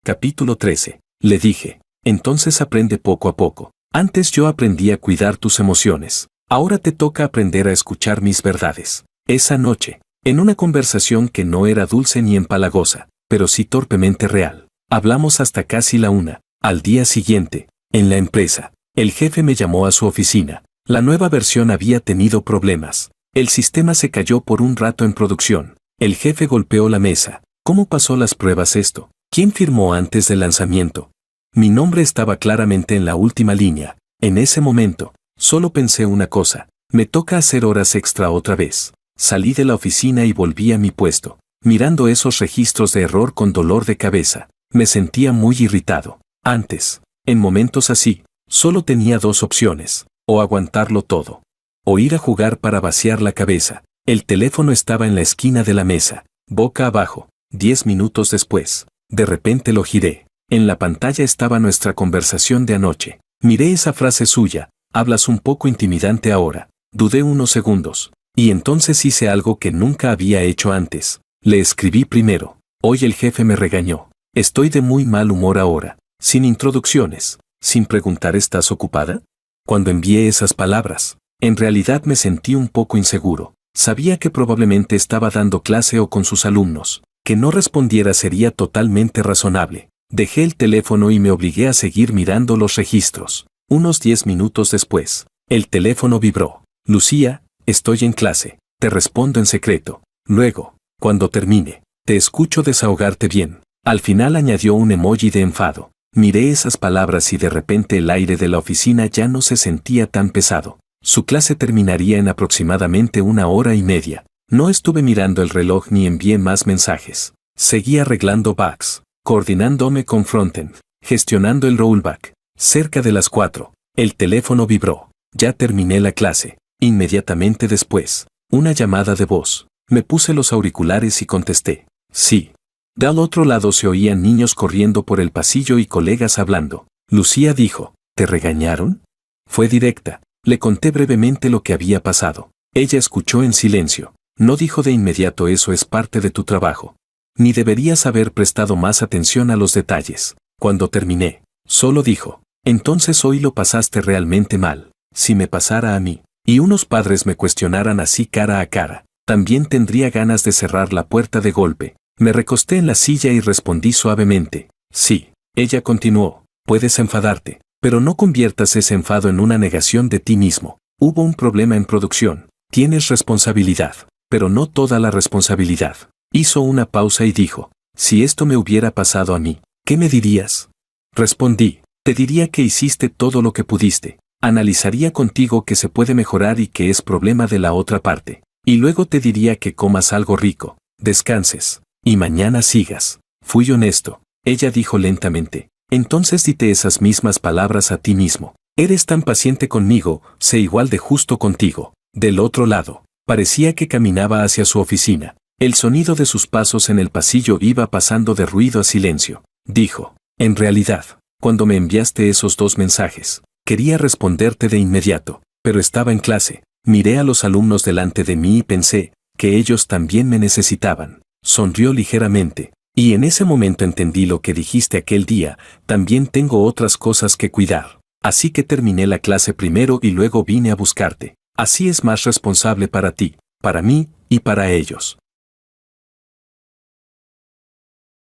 Capítulo 13. Le dije: entonces aprende poco a poco. Antes yo aprendí a cuidar tus emociones. Ahora te toca aprender a escuchar mis verdades. Esa noche, en una conversación que no era dulce ni empalagosa, pero sí torpemente real, hablamos hasta casi la 1. Al día siguiente, en la empresa, el jefe me llamó a su oficina. La nueva versión había tenido problemas. El sistema se cayó por un rato en producción. El jefe golpeó la mesa. ¿Cómo pasó las pruebas esto? ¿Quién firmó antes del lanzamiento? Mi nombre estaba claramente en la última línea. En ese momento, solo pensé una cosa: me toca hacer horas extra otra vez. Salí de la oficina y volví a mi puesto, mirando esos registros de error con dolor de cabeza. Me sentía muy irritado. Antes, en momentos así, solo tenía 2 opciones: o aguantarlo todo, o ir a jugar para vaciar la cabeza. El teléfono estaba en la esquina de la mesa, boca abajo. 10 minutos después, de repente lo giré. En la pantalla estaba nuestra conversación de anoche. Miré esa frase suya: hablas un poco intimidante ahora. Dudé unos segundos, y entonces hice algo que nunca había hecho antes. Le escribí primero: hoy el jefe me regañó. Estoy de muy mal humor ahora. sin introducciones, sin preguntar ¿estás ocupada? Cuando envié esas palabras, en realidad me sentí un poco inseguro. Sabía que probablemente estaba dando clase o con sus alumnos. Que no respondiera sería totalmente razonable. Dejé el teléfono y me obligué a seguir mirando los registros. Unos 10 minutos después, el teléfono vibró. Lucía, estoy en clase. Te respondo en secreto. Luego, cuando termine, te escucho desahogarte bien. Al final añadió un emoji de enfado. Miré esas palabras y de repente el aire de la oficina ya no se sentía tan pesado. Su clase terminaría en aproximadamente 1 hora y media. No estuve mirando el reloj ni envié más mensajes. Seguí arreglando bugs, coordinándome con frontend, gestionando el rollback. Cerca de las 4, el teléfono vibró. Ya terminé la clase. Inmediatamente después, una llamada de voz. Me puse los auriculares y contesté. Sí. Del otro lado se oían niños corriendo por el pasillo y colegas hablando. Lucía dijo, ¿te regañaron? Fue directa. Le conté brevemente lo que había pasado. Ella escuchó en silencio. No dijo de inmediato eso es parte de tu trabajo. Ni deberías haber prestado más atención a los detalles. Cuando terminé, solo dijo, entonces hoy lo pasaste realmente mal. Si me pasara a mí, y unos padres me cuestionaran así cara a cara, también tendría ganas de cerrar la puerta de golpe. Me recosté en la silla y respondí suavemente. Sí. Ella continuó, puedes enfadarte, pero no conviertas ese enfado en una negación de ti mismo. Hubo un problema en producción. Tienes responsabilidad, pero no toda la responsabilidad. Hizo una pausa y dijo, si esto me hubiera pasado a mí, ¿qué me dirías? Respondí, te diría que hiciste todo lo que pudiste. Analizaría contigo que se puede mejorar y que es problema de la otra parte. Y luego te diría que comas algo rico, descanses, y mañana sigas. Fui honesto. Ella dijo lentamente, entonces dite esas mismas palabras a ti mismo. Eres tan paciente conmigo, sé igual de justo contigo. Del otro lado, parecía que caminaba hacia su oficina. El sonido de sus pasos en el pasillo iba pasando de ruido a silencio. Dijo, en realidad, cuando me enviaste esos 2 mensajes, quería responderte de inmediato, pero estaba en clase. Miré a los alumnos delante de mí y pensé que ellos también me necesitaban. Sonrió ligeramente, y en ese momento entendí lo que dijiste aquel día, también tengo otras cosas que cuidar. Así que terminé la clase primero y luego vine a buscarte. Así es más responsable para ti, para mí y para ellos.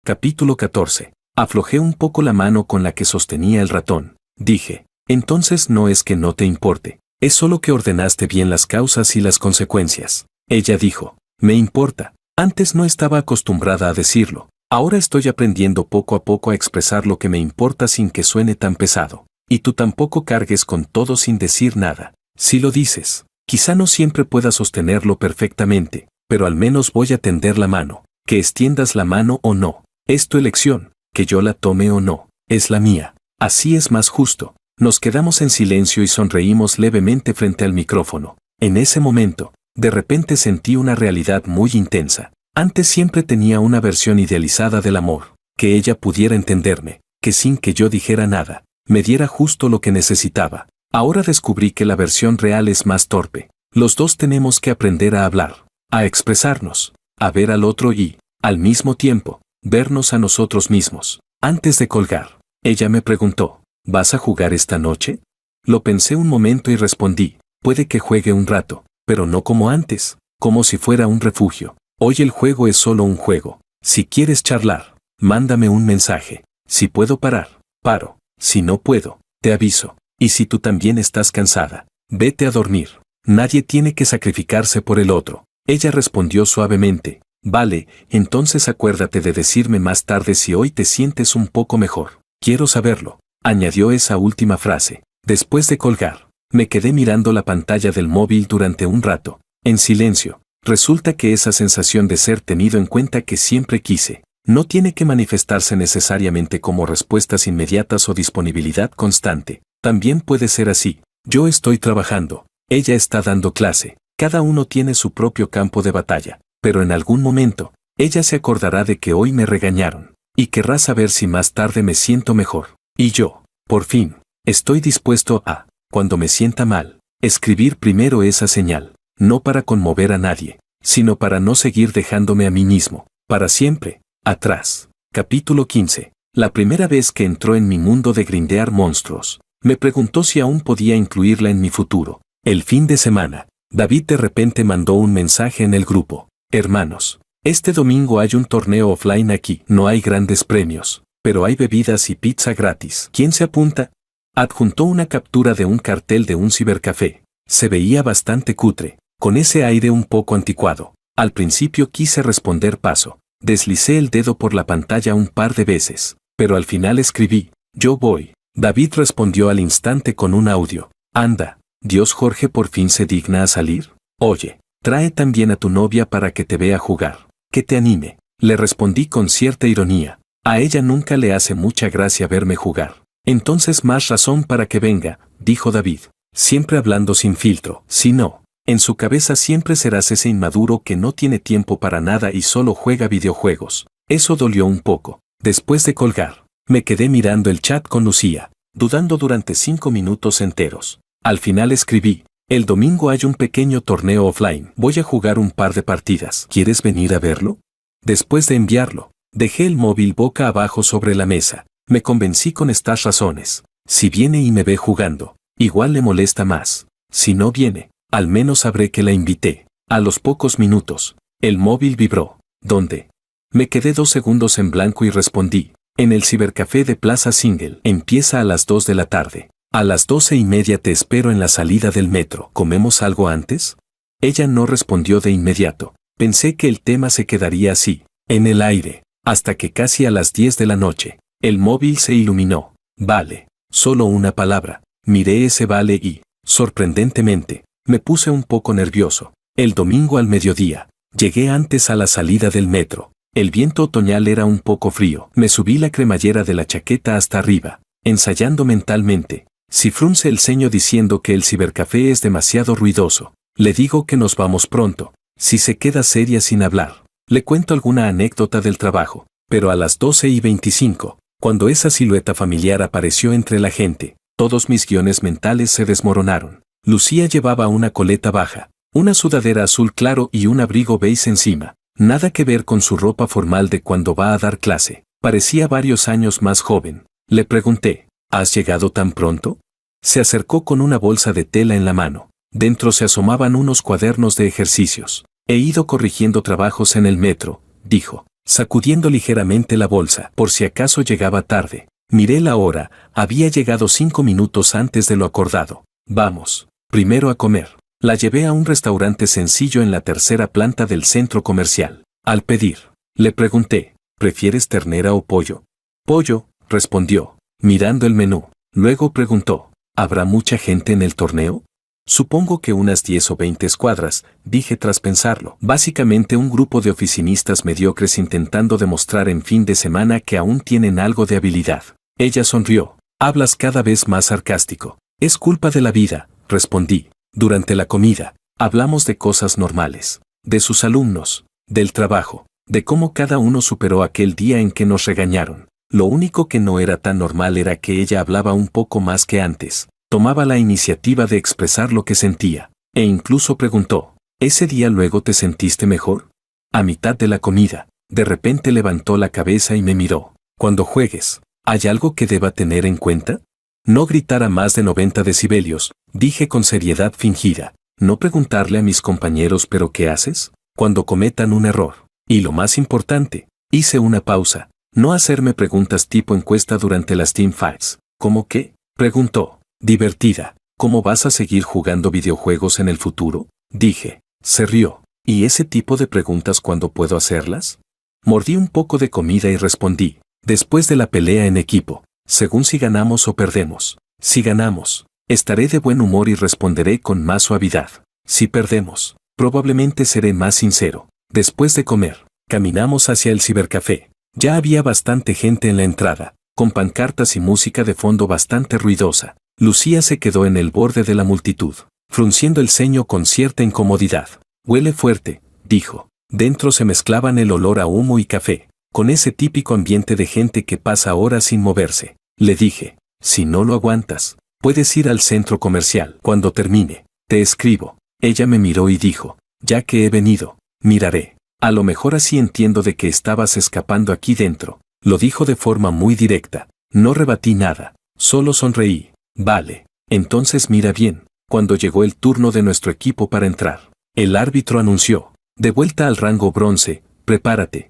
Capítulo 14. Aflojé un poco la mano con la que sostenía el ratón. Dije, entonces no es que no te importe, es solo que ordenaste bien las causas y las consecuencias. Ella dijo, me importa. Antes no estaba acostumbrada a decirlo. Ahora estoy aprendiendo poco a poco a expresar lo que me importa sin que suene tan pesado. Y tú tampoco cargues con todo sin decir nada. Si lo dices, quizá no siempre pueda sostenerlo perfectamente, pero al menos voy a tender la mano. Que extiendas la mano o no, es tu elección. Que yo la tome o no, es la mía. Así es más justo. Nos quedamos en silencio y sonreímos levemente frente al micrófono. En ese momento, de repente sentí una realidad muy intensa. Antes siempre tenía una versión idealizada del amor. Que ella pudiera entenderme, que sin que yo dijera nada, me diera justo lo que necesitaba. Ahora descubrí que la versión real es más torpe. Los dos tenemos que aprender a hablar, a expresarnos, a ver al otro y, al mismo tiempo, vernos a nosotros mismos. Antes de colgar, ella me preguntó, ¿vas a jugar esta noche? Lo pensé un momento y respondí, puede que juegue un rato, pero no como antes, como si fuera un refugio. Hoy el juego es solo un juego. Si quieres charlar, mándame un mensaje. Si puedo parar, paro. Si no puedo, te aviso. Y si tú también estás cansada, vete a dormir. Nadie tiene que sacrificarse por el otro. Ella respondió suavemente, vale, entonces acuérdate de decirme más tarde si hoy te sientes un poco mejor. Quiero saberlo. Añadió esa última frase. Después de colgar, me quedé mirando la pantalla del móvil durante un rato, en silencio. Resulta que esa sensación de ser tenido en cuenta que siempre quise, no tiene que manifestarse necesariamente como respuestas inmediatas o disponibilidad constante. También puede ser así. Yo estoy trabajando, ella está dando clase, cada uno tiene su propio campo de batalla, pero en algún momento, ella se acordará de que hoy me regañaron, y querrá saber si más tarde me siento mejor. Y yo, por fin, estoy dispuesto a, cuando me sienta mal, escribir primero esa señal, no para conmover a nadie, sino para no seguir dejándome a mí mismo, para siempre, atrás. Capítulo 15. La primera vez que entró en mi mundo de grindear monstruos. Me preguntó si aún podía incluirla en mi futuro. El fin de semana, David de repente mandó un mensaje en el grupo. Hermanos, este domingo hay un torneo offline aquí. No hay grandes premios, pero hay bebidas y pizza gratis. ¿Quién se apunta? Adjuntó una captura de un cartel de un cibercafé. Se veía bastante cutre, con ese aire un poco anticuado. Al principio quise responder paso. Deslicé el dedo por la pantalla un par de veces, pero al final escribí, yo voy. David respondió al instante con un audio. Anda, Dios, Jorge por fin se digna a salir. Oye, trae también a tu novia para que te vea jugar. Que te anime. Le respondí con cierta ironía. A ella nunca le hace mucha gracia verme jugar. Entonces más razón para que venga, dijo David, siempre hablando sin filtro. Si no, en su cabeza siempre serás ese inmaduro que no tiene tiempo para nada y solo juega videojuegos. Eso dolió un poco. Después de colgar, me quedé mirando el chat con Lucía, dudando durante 5 minutos enteros. Al final escribí, el domingo hay un pequeño torneo offline. Voy a jugar un par de partidas. ¿Quieres venir a verlo? Después de enviarlo, dejé el móvil boca abajo sobre la mesa. Me convencí con estas razones. Si viene y me ve jugando, igual le molesta más. Si no viene, al menos sabré que la invité. A los pocos minutos, el móvil vibró. ¿Dónde? Me quedé 2 segundos en blanco y respondí. En el cibercafé de Plaza Single. Empieza a las 2 de la tarde. A las 12:30 te espero en la salida del metro. ¿Comemos algo antes? Ella no respondió de inmediato. Pensé que el tema se quedaría así, en el aire, hasta que casi a las 10 de la noche, el móvil se iluminó. Vale. Solo una palabra. Miré ese vale y, sorprendentemente, me puse un poco nervioso. El domingo al mediodía, llegué antes a la salida del metro. El viento otoñal era un poco frío. Me subí la cremallera de la chaqueta hasta arriba, ensayando mentalmente. Si frunce el ceño diciendo que el cibercafé es demasiado ruidoso, le digo que nos vamos pronto. Si se queda seria sin hablar, le cuento alguna anécdota del trabajo. Pero a las 12:25, cuando esa silueta familiar apareció entre la gente, todos mis guiones mentales se desmoronaron. Lucía llevaba una coleta baja, una sudadera azul claro y un abrigo beige encima. Nada que ver con su ropa formal de cuando va a dar clase. Parecía varios años más joven. Le pregunté, ¿has llegado tan pronto? Se acercó con una bolsa de tela en la mano. Dentro se asomaban unos cuadernos de ejercicios. He ido corrigiendo trabajos en el metro, dijo, sacudiendo ligeramente la bolsa, por si acaso llegaba tarde. Miré la hora, había llegado 5 minutos antes de lo acordado. Vamos, primero a comer. La llevé a un restaurante sencillo en la 3ª planta del centro comercial. Al pedir, le pregunté, ¿prefieres ternera o pollo? Pollo, respondió, mirando el menú. Luego preguntó, ¿habrá mucha gente en el torneo? Supongo que unas 10 o 20 escuadras, dije tras pensarlo. Básicamente un grupo de oficinistas mediocres intentando demostrar en fin de semana que aún tienen algo de habilidad. Ella sonrió. Hablas cada vez más sarcástico. Es culpa de la vida, respondí. Durante la comida, hablamos de cosas normales, de sus alumnos, del trabajo, de cómo cada uno superó aquel día en que nos regañaron. Lo único que no era tan normal era que ella hablaba un poco más que antes, tomaba la iniciativa de expresar lo que sentía, e incluso preguntó, ¿ese día luego te sentiste mejor? A mitad de la comida, de repente levantó la cabeza y me miró. Cuando juegues, ¿hay algo que deba tener en cuenta? No gritar a más de 90 decibelios, dije con seriedad fingida. No preguntarle a mis compañeros ¿pero qué haces? Cuando cometan un error. Y lo más importante, hice una pausa. No hacerme preguntas tipo encuesta durante las teamfights. ¿Cómo qué? Preguntó, divertida. ¿Cómo vas a seguir jugando videojuegos en el futuro? Dije. Se rió. ¿Y ese tipo de preguntas cuándo puedo hacerlas? Mordí un poco de comida y respondí. Después de la pelea en equipo. Según si ganamos o perdemos. Si ganamos, estaré de buen humor y responderé con más suavidad. Si perdemos, probablemente seré más sincero. Después de comer, caminamos hacia el cibercafé. Ya había bastante gente en la entrada, con pancartas y música de fondo bastante ruidosa. Lucía se quedó en el borde de la multitud, frunciendo el ceño con cierta incomodidad. Huele fuerte, dijo. Dentro se mezclaban el olor a humo y café, con ese típico ambiente de gente que pasa horas sin moverse. Le dije, si no lo aguantas, puedes ir al centro comercial. Cuando termine, te escribo. Ella me miró y dijo, ya que he venido, miraré. A lo mejor así entiendo de que estabas escapando aquí dentro. Lo dijo de forma muy directa. No rebatí nada, solo sonreí. Vale, entonces mira bien. Cuando llegó el turno de nuestro equipo para entrar, el árbitro anunció: de vuelta al rango bronce, prepárate.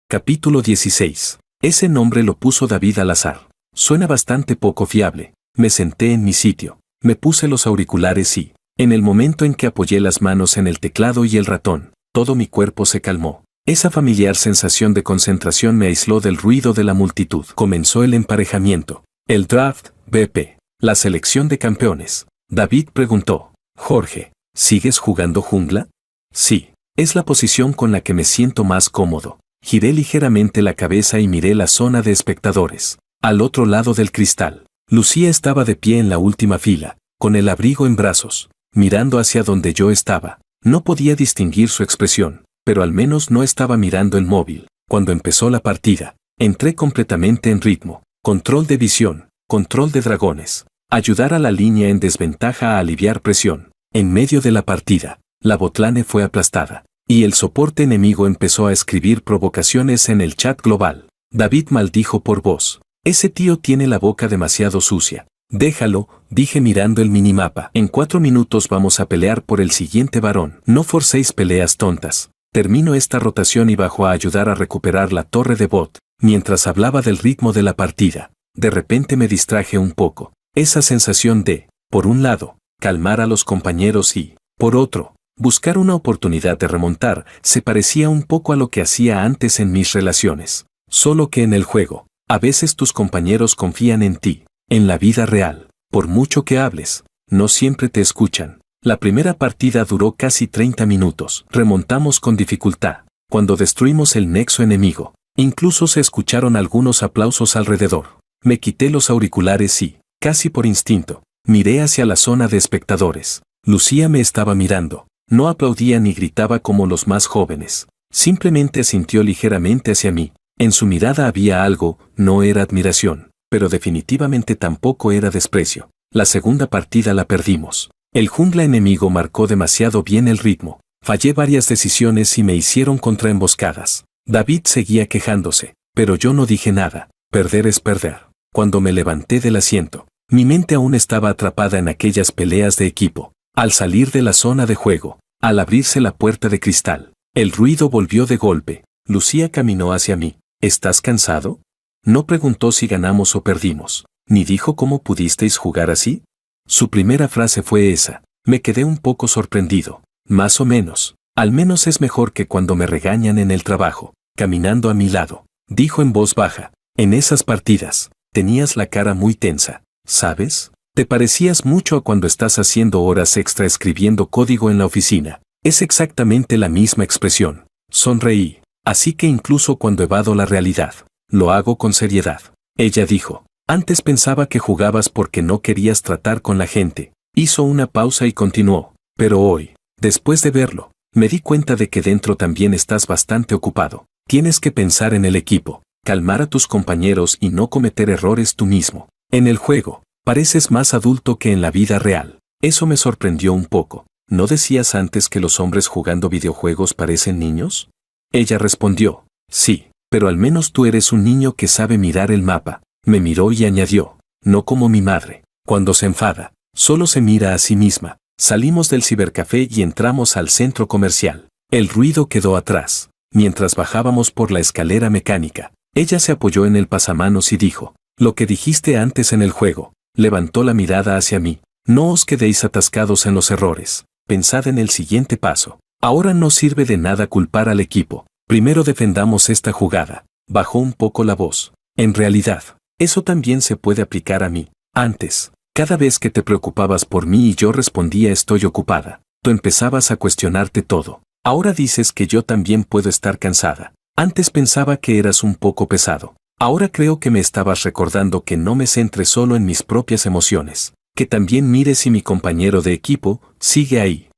Capítulo 16. Ese nombre lo puso David al azar. Suena bastante poco fiable. Me senté en mi sitio, me puse los auriculares y, en el momento en que apoyé las manos en el teclado y el ratón, todo mi cuerpo se calmó. Esa familiar sensación de concentración me aisló del ruido de la multitud. Comenzó el emparejamiento. El draft, BP. La selección de campeones. David preguntó: Jorge, ¿sigues jugando jungla? Sí, es la posición con la que me siento más cómodo. Giré ligeramente la cabeza y miré la zona de espectadores. Al otro lado del cristal, Lucía estaba de pie en la última fila, con el abrigo en brazos, mirando hacia donde yo estaba. No podía distinguir su expresión, pero al menos no estaba mirando el móvil. Cuando empezó la partida, entré completamente en ritmo. Control de visión, control de dragones. Ayudar a la línea en desventaja a aliviar presión. En medio de la partida, la botlane fue aplastada, y el soporte enemigo empezó a escribir provocaciones en el chat global. David maldijo por voz: ese tío tiene la boca demasiado sucia. Déjalo, dije mirando el minimapa. En 4 minutos vamos a pelear por el siguiente varón. No forcéis peleas tontas. Termino esta rotación y bajo a ayudar a recuperar la torre de bot. Mientras hablaba del ritmo de la partida, de repente me distraje un poco. Esa sensación de, por un lado, calmar a los compañeros y, por otro, buscar una oportunidad de remontar, se parecía un poco a lo que hacía antes en mis relaciones. Solo que en el juego, a veces tus compañeros confían en ti. En la vida real, por mucho que hables, no siempre te escuchan. La primera partida duró casi 30 minutos. Remontamos con dificultad. Cuando destruimos el nexo enemigo, incluso se escucharon algunos aplausos alrededor. Me quité los auriculares y, casi por instinto, miré hacia la zona de espectadores. Lucía me estaba mirando. No aplaudía ni gritaba como los más jóvenes. Simplemente asintió ligeramente hacia mí. En su mirada había algo, no era admiración, pero definitivamente tampoco era desprecio. La segunda partida la perdimos. El jungla enemigo marcó demasiado bien el ritmo. Fallé varias decisiones y me hicieron contraemboscadas. David seguía quejándose, pero yo no dije nada. Perder es perder. Cuando me levanté del asiento, mi mente aún estaba atrapada en aquellas peleas de equipo. Al salir de la zona de juego, al abrirse la puerta de cristal, el ruido volvió de golpe. Lucía caminó hacia mí. ¿Estás cansado? No preguntó si ganamos o perdimos, ni dijo cómo pudisteis jugar así. Su primera frase fue esa. Me quedé un poco sorprendido. Más o menos. Al menos es mejor que cuando me regañan en el trabajo. Caminando a mi lado, dijo en voz baja: en esas partidas, tenías la cara muy tensa, ¿sabes? Te parecías mucho a cuando estás haciendo horas extra escribiendo código en la oficina. Es exactamente la misma expresión. Sonreí. Así que incluso cuando evado la realidad, lo hago con seriedad. Ella dijo: antes pensaba que jugabas porque no querías tratar con la gente. Hizo una pausa y continuó: pero hoy, después de verlo, me di cuenta de que dentro también estás bastante ocupado. Tienes que pensar en el equipo, calmar a tus compañeros y no cometer errores tú mismo. En el juego, pareces más adulto que en la vida real. Eso me sorprendió un poco. ¿No decías antes que los hombres jugando videojuegos parecen niños? Ella respondió: sí, pero al menos tú eres un niño que sabe mirar el mapa. Me miró y añadió: no como mi madre. Cuando se enfada, solo se mira a sí misma. Salimos del cibercafé y entramos al centro comercial. El ruido quedó atrás. Mientras bajábamos por la escalera mecánica, ella se apoyó en el pasamanos y dijo: lo que dijiste antes en el juego. Levantó la mirada hacia mí. No os quedéis atascados en los errores. Pensad en el siguiente paso. Ahora no sirve de nada culpar al equipo. Primero defendamos esta jugada. Bajó un poco la voz. En realidad, eso también se puede aplicar a mí. Antes, cada vez que te preocupabas por mí y yo respondía estoy ocupada, tú empezabas a cuestionarte todo. Ahora dices que yo también puedo estar cansada. Antes pensaba que eras un poco pesado. Ahora creo que me estabas recordando que no me centre solo en mis propias emociones, que también mires si mi compañero de equipo sigue ahí.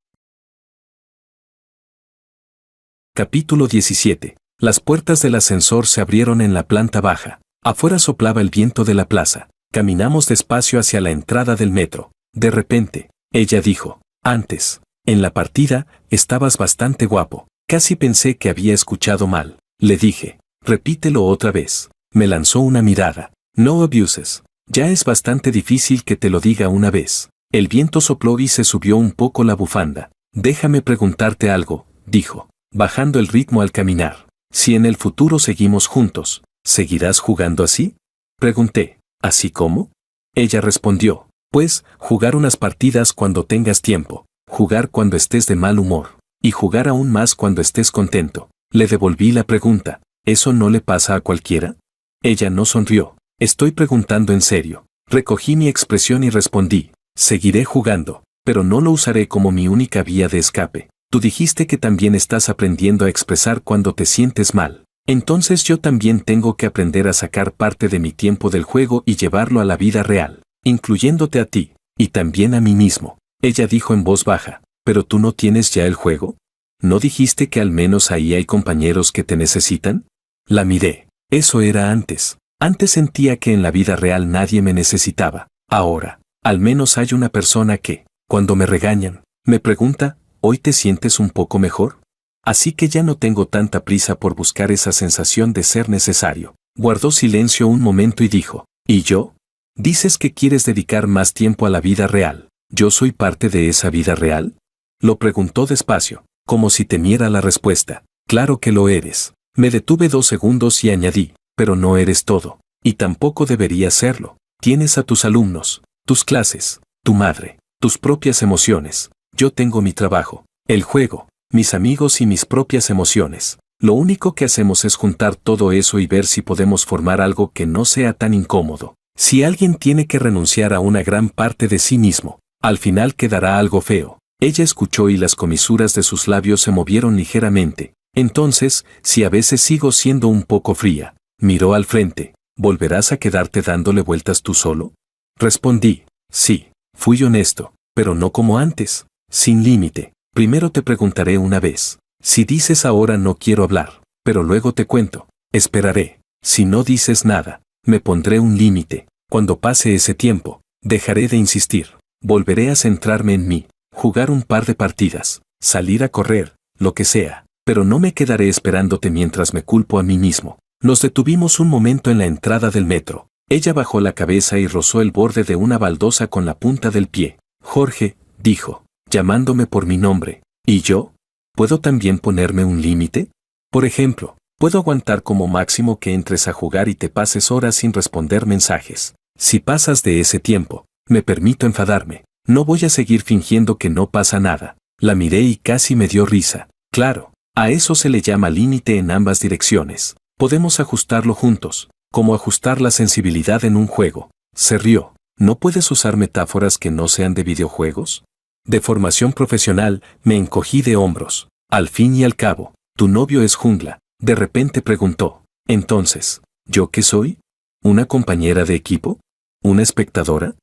Capítulo 17. Las puertas del ascensor se abrieron en la planta baja. Afuera soplaba el viento de la plaza. Caminamos despacio hacia la entrada del metro. De repente, ella dijo: antes, en la partida, estabas bastante guapo. Casi pensé que había escuchado mal. Le dije, repítelo otra vez. Me lanzó una mirada. No abuses. Ya es bastante difícil que te lo diga una vez. El viento sopló y se subió un poco la bufanda. Déjame preguntarte algo, dijo, bajando el ritmo al caminar. Si en el futuro seguimos juntos, ¿seguirás jugando así? Pregunté, ¿así cómo? Ella respondió, pues, jugar unas partidas cuando tengas tiempo, jugar cuando estés de mal humor, y jugar aún más cuando estés contento. Le devolví la pregunta, ¿eso no le pasa a cualquiera? Ella no sonrió, estoy preguntando en serio. Recogí mi expresión y respondí, seguiré jugando, pero no lo usaré como mi única vía de escape. Tú dijiste que también estás aprendiendo a expresar cuando te sientes mal. Entonces yo también tengo que aprender a sacar parte de mi tiempo del juego y llevarlo a la vida real, incluyéndote a ti, y también a mí mismo. Ella dijo en voz baja, ¿pero tú no tienes ya el juego? ¿No dijiste que al menos ahí hay compañeros que te necesitan? La miré. Eso era antes. Antes sentía que en la vida real nadie me necesitaba. Ahora, al menos hay una persona que, cuando me regañan, me pregunta, ¿hoy te sientes un poco mejor? Así que ya no tengo tanta prisa por buscar esa sensación de ser necesario. Guardó silencio un momento y dijo, ¿y yo? Dices que quieres dedicar más tiempo a la vida real. ¿Yo soy parte de esa vida real? Lo preguntó despacio, como si temiera la respuesta. Claro que lo eres. Me detuve 2 segundos y añadí, pero no eres todo. Y tampoco deberías serlo. Tienes a tus alumnos, tus clases, tu madre, tus propias emociones. Yo tengo mi trabajo, el juego, mis amigos y mis propias emociones. Lo único que hacemos es juntar todo eso y ver si podemos formar algo que no sea tan incómodo. Si alguien tiene que renunciar a una gran parte de sí mismo, al final quedará algo feo. Ella escuchó y las comisuras de sus labios se movieron ligeramente. Entonces, si a veces sigo siendo un poco fría, miró al frente, ¿volverás a quedarte dándole vueltas tú solo? Respondí, sí, fui honesto, pero no como antes, sin límite. Primero te preguntaré una vez. Si dices ahora no quiero hablar, pero luego te cuento, esperaré. Si no dices nada, me pondré un límite. Cuando pase ese tiempo, dejaré de insistir. Volveré a centrarme en mí, jugar un par de partidas, salir a correr, lo que sea. Pero no me quedaré esperándote mientras me culpo a mí mismo. Nos detuvimos un momento en la entrada del metro. Ella bajó la cabeza y rozó el borde de una baldosa con la punta del pie. Jorge, dijo, llamándome por mi nombre. ¿Y yo? ¿Puedo también ponerme un límite? Por ejemplo, puedo aguantar como máximo que entres a jugar y te pases horas sin responder mensajes. Si pasas de ese tiempo, me permito enfadarme. No voy a seguir fingiendo que no pasa nada. La miré y casi me dio risa. Claro, a eso se le llama límite en ambas direcciones. Podemos ajustarlo juntos, como ajustar la sensibilidad en un juego. Se rió. ¿No puedes usar metáforas que no sean de videojuegos? De formación profesional, me encogí de hombros. Al fin y al cabo, tu novio es jungla. De repente preguntó. Entonces, ¿yo qué soy? ¿Una compañera de equipo? ¿Una espectadora?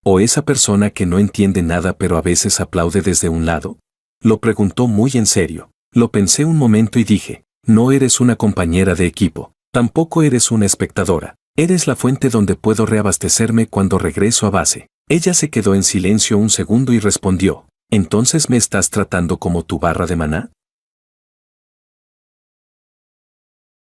¿O esa persona que no entiende nada pero a veces aplaude desde un lado? Lo preguntó muy en serio. Lo pensé un momento y dije, no eres una compañera de equipo, tampoco eres una espectadora. Eres la fuente donde puedo reabastecerme cuando regreso a base. Ella se quedó en silencio un segundo y respondió, ¿entonces me estás tratando como tu barra de maná?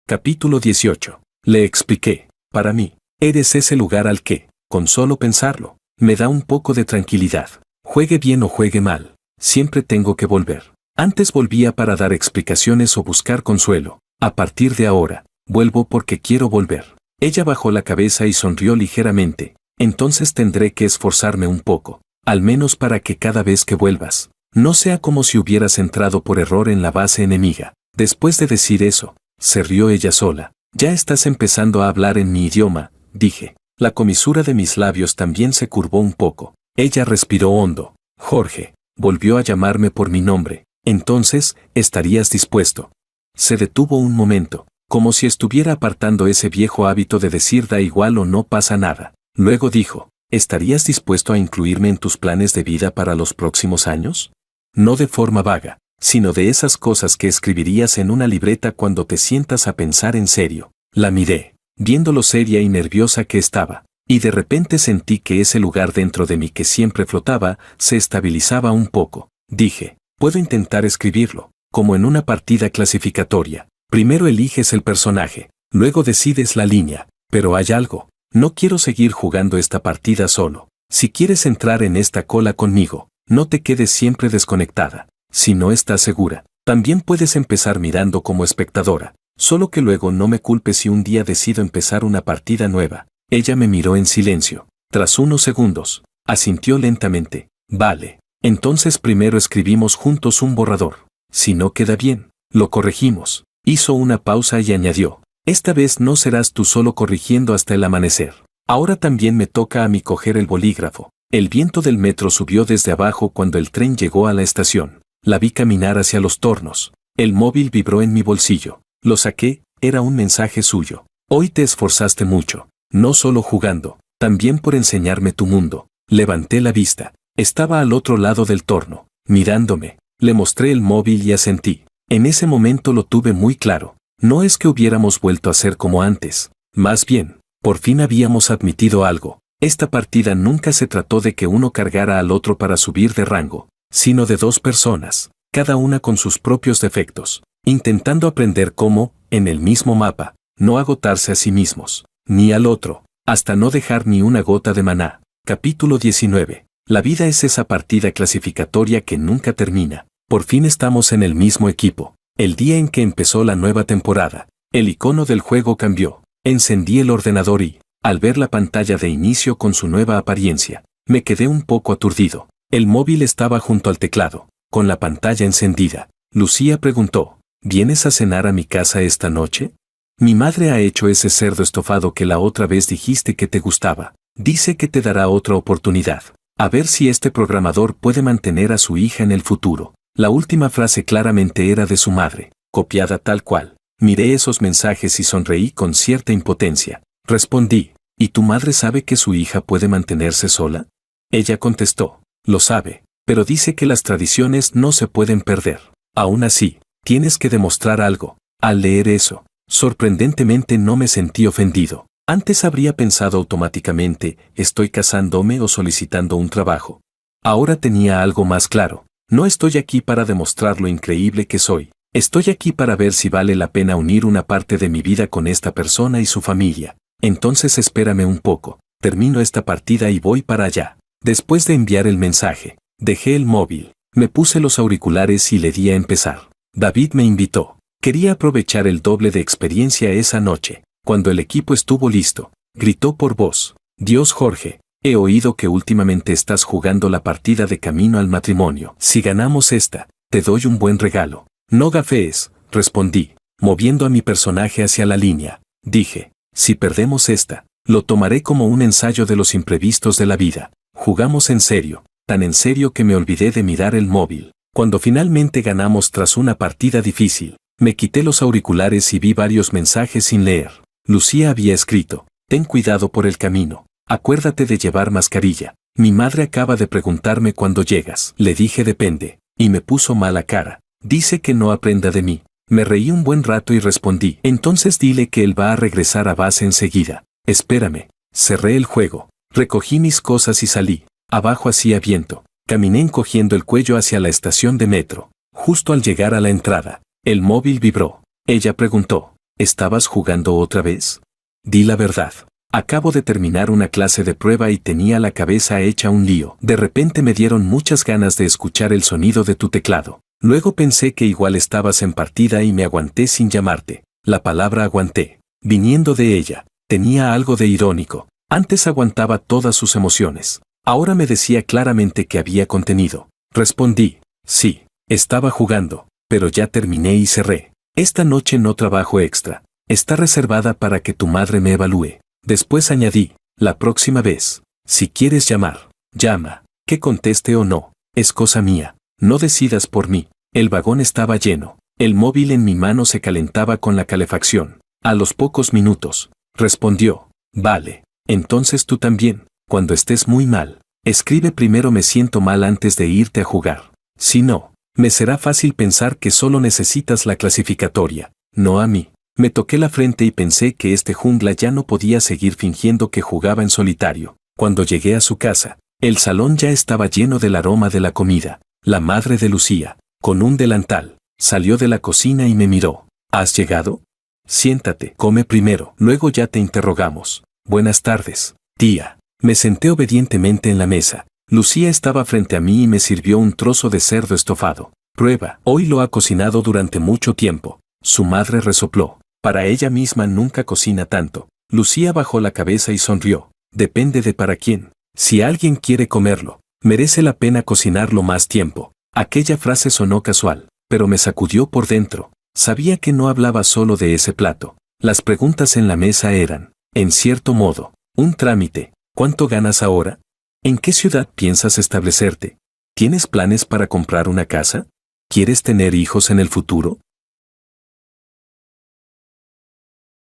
Capítulo 18. Le expliqué, para mí, eres ese lugar al que, con solo pensarlo, me da un poco de tranquilidad. Juegue bien o juegue mal, siempre tengo que volver. Antes volvía para dar explicaciones o buscar consuelo. A partir de ahora, vuelvo porque quiero volver. Ella bajó la cabeza y sonrió ligeramente. Entonces tendré que esforzarme un poco, al menos para que cada vez que vuelvas, no sea como si hubieras entrado por error en la base enemiga. Después de decir eso, se rió ella sola. Ya estás empezando a hablar en mi idioma, dije. La comisura de mis labios también se curvó un poco. Ella respiró hondo. Jorge, volvió a llamarme por mi nombre. Entonces, ¿estarías dispuesto? Se detuvo un momento, como si estuviera apartando ese viejo hábito de decir da igual o no pasa nada. Luego dijo, ¿estarías dispuesto a incluirme en tus planes de vida para los próximos años? No de forma vaga, sino de esas cosas que escribirías en una libreta cuando te sientas a pensar en serio. La miré, viendo lo seria y nerviosa que estaba, y de repente sentí que ese lugar dentro de mí que siempre flotaba, se estabilizaba un poco. Dije, puedo intentar escribirlo, como en una partida clasificatoria. Primero eliges el personaje, luego decides la línea, pero hay algo. No quiero seguir jugando esta partida solo. Si quieres entrar en esta cola conmigo, no te quedes siempre desconectada. Si no estás segura, también puedes empezar mirando como espectadora. Solo que luego no me culpes si un día decido empezar una partida nueva. Ella me miró en silencio. Tras unos segundos, asintió lentamente. Vale. Entonces primero escribimos juntos un borrador. Si no queda bien, lo corregimos. Hizo una pausa y añadió. Esta vez no serás tú solo corrigiendo hasta el amanecer. Ahora también me toca a mí coger el bolígrafo. El viento del metro subió desde abajo cuando el tren llegó a la estación. La vi caminar hacia los tornos. El móvil vibró en mi bolsillo. Lo saqué, era un mensaje suyo. Hoy te esforzaste mucho. No solo jugando, también por enseñarme tu mundo. Levanté la vista. Estaba al otro lado del torno, mirándome. Le mostré el móvil y asentí. En ese momento lo tuve muy claro. No es que hubiéramos vuelto a ser como antes. Más bien, por fin habíamos admitido algo. Esta partida nunca se trató de que uno cargara al otro para subir de rango, sino de dos personas, cada una con sus propios defectos, intentando aprender cómo, en el mismo mapa, no agotarse a sí mismos, ni al otro, hasta no dejar ni una gota de maná. Capítulo 19. La vida es esa partida clasificatoria que nunca termina. Por fin estamos en el mismo equipo. El día en que empezó la nueva temporada, el icono del juego cambió. Encendí el ordenador y, al ver la pantalla de inicio con su nueva apariencia, me quedé un poco aturdido. El móvil estaba junto al teclado, con la pantalla encendida. Lucía preguntó, ¿vienes a cenar a mi casa esta noche? Mi madre ha hecho ese cerdo estofado que la otra vez dijiste que te gustaba. Dice que te dará otra oportunidad. A ver si este programador puede mantener a su hija en el futuro. La última frase claramente era de su madre, copiada tal cual. Miré esos mensajes y sonreí con cierta impotencia. Respondí, ¿y tu madre sabe que su hija puede mantenerse sola? Ella contestó, lo sabe, pero dice que las tradiciones no se pueden perder. Aún así, tienes que demostrar algo. Al leer eso, sorprendentemente no me sentí ofendido. Antes habría pensado automáticamente, estoy casándome o solicitando un trabajo. Ahora tenía algo más claro. No estoy aquí para demostrar lo increíble que soy. Estoy aquí para ver si vale la pena unir una parte de mi vida con esta persona y su familia. Entonces espérame un poco. Termino esta partida y voy para allá. Después de enviar el mensaje, dejé el móvil, me puse los auriculares y le di a empezar. David me invitó. Quería aprovechar el doble de experiencia esa noche. Cuando el equipo estuvo listo, gritó por voz. Dios, Jorge, he oído que últimamente estás jugando la partida de camino al matrimonio. Si ganamos esta, te doy un buen regalo. No gafees, respondí, moviendo a mi personaje hacia la línea. Dije, si perdemos esta, lo tomaré como un ensayo de los imprevistos de la vida. Jugamos en serio, tan en serio que me olvidé de mirar el móvil. Cuando finalmente ganamos tras una partida difícil, me quité los auriculares y vi varios mensajes sin leer. Lucía había escrito, ten cuidado por el camino, acuérdate de llevar mascarilla. Mi madre acaba de preguntarme cuándo llegas. Le dije depende, y me puso mala cara. Dice que no aprenda de mí. Me reí un buen rato y respondí, entonces dile que él va a regresar a base enseguida. Espérame. Cerré el juego, recogí mis cosas y salí. Abajo hacía viento. Caminé encogiendo el cuello hacia la estación de metro. Justo al llegar a la entrada, el móvil vibró. Ella preguntó, ¿estabas jugando otra vez? Di la verdad. Acabo de terminar una clase de prueba y tenía la cabeza hecha un lío. De repente me dieron muchas ganas de escuchar el sonido de tu teclado. Luego pensé que igual estabas en partida y me aguanté sin llamarte. La palabra aguanté, viniendo de ella, tenía algo de irónico. Antes aguantaba todas sus emociones. Ahora me decía claramente que había contenido. Respondí, sí, estaba jugando, pero ya terminé y cerré. Esta noche no trabajo extra. Está reservada para que tu madre me evalúe. Después añadí, la próxima vez, si quieres llamar, llama. Que conteste o no, es cosa mía. No decidas por mí. El vagón estaba lleno. El móvil en mi mano se calentaba con la calefacción. A los pocos minutos, respondió, vale, entonces tú también, cuando estés muy mal, escribe primero me siento mal antes de irte a jugar. Si no, me será fácil pensar que solo necesitas la clasificatoria, no a mí. Me toqué la frente y pensé que este jungla ya no podía seguir fingiendo que jugaba en solitario. Cuando llegué a su casa, el salón ya estaba lleno del aroma de la comida. La madre de Lucía, con un delantal, Salió de la cocina y me miró. ¿Has llegado? Siéntate, come primero, luego ya te interrogamos. Buenas tardes, tía. Me senté obedientemente en la mesa. Lucía estaba frente a mí y me sirvió un trozo de cerdo estofado. Prueba, hoy lo ha cocinado durante mucho tiempo. Su madre resopló. Para ella misma nunca cocina tanto. Lucía bajó la cabeza y sonrió. Depende de para quién. Si alguien quiere comerlo, merece la pena cocinarlo más tiempo. Aquella frase sonó casual, pero me sacudió por dentro. Sabía que no hablaba solo de ese plato. Las preguntas en la mesa eran, en cierto modo, un trámite. ¿Cuánto ganas ahora? ¿En qué ciudad piensas establecerte? ¿Tienes planes para comprar una casa? ¿Quieres tener hijos en el futuro?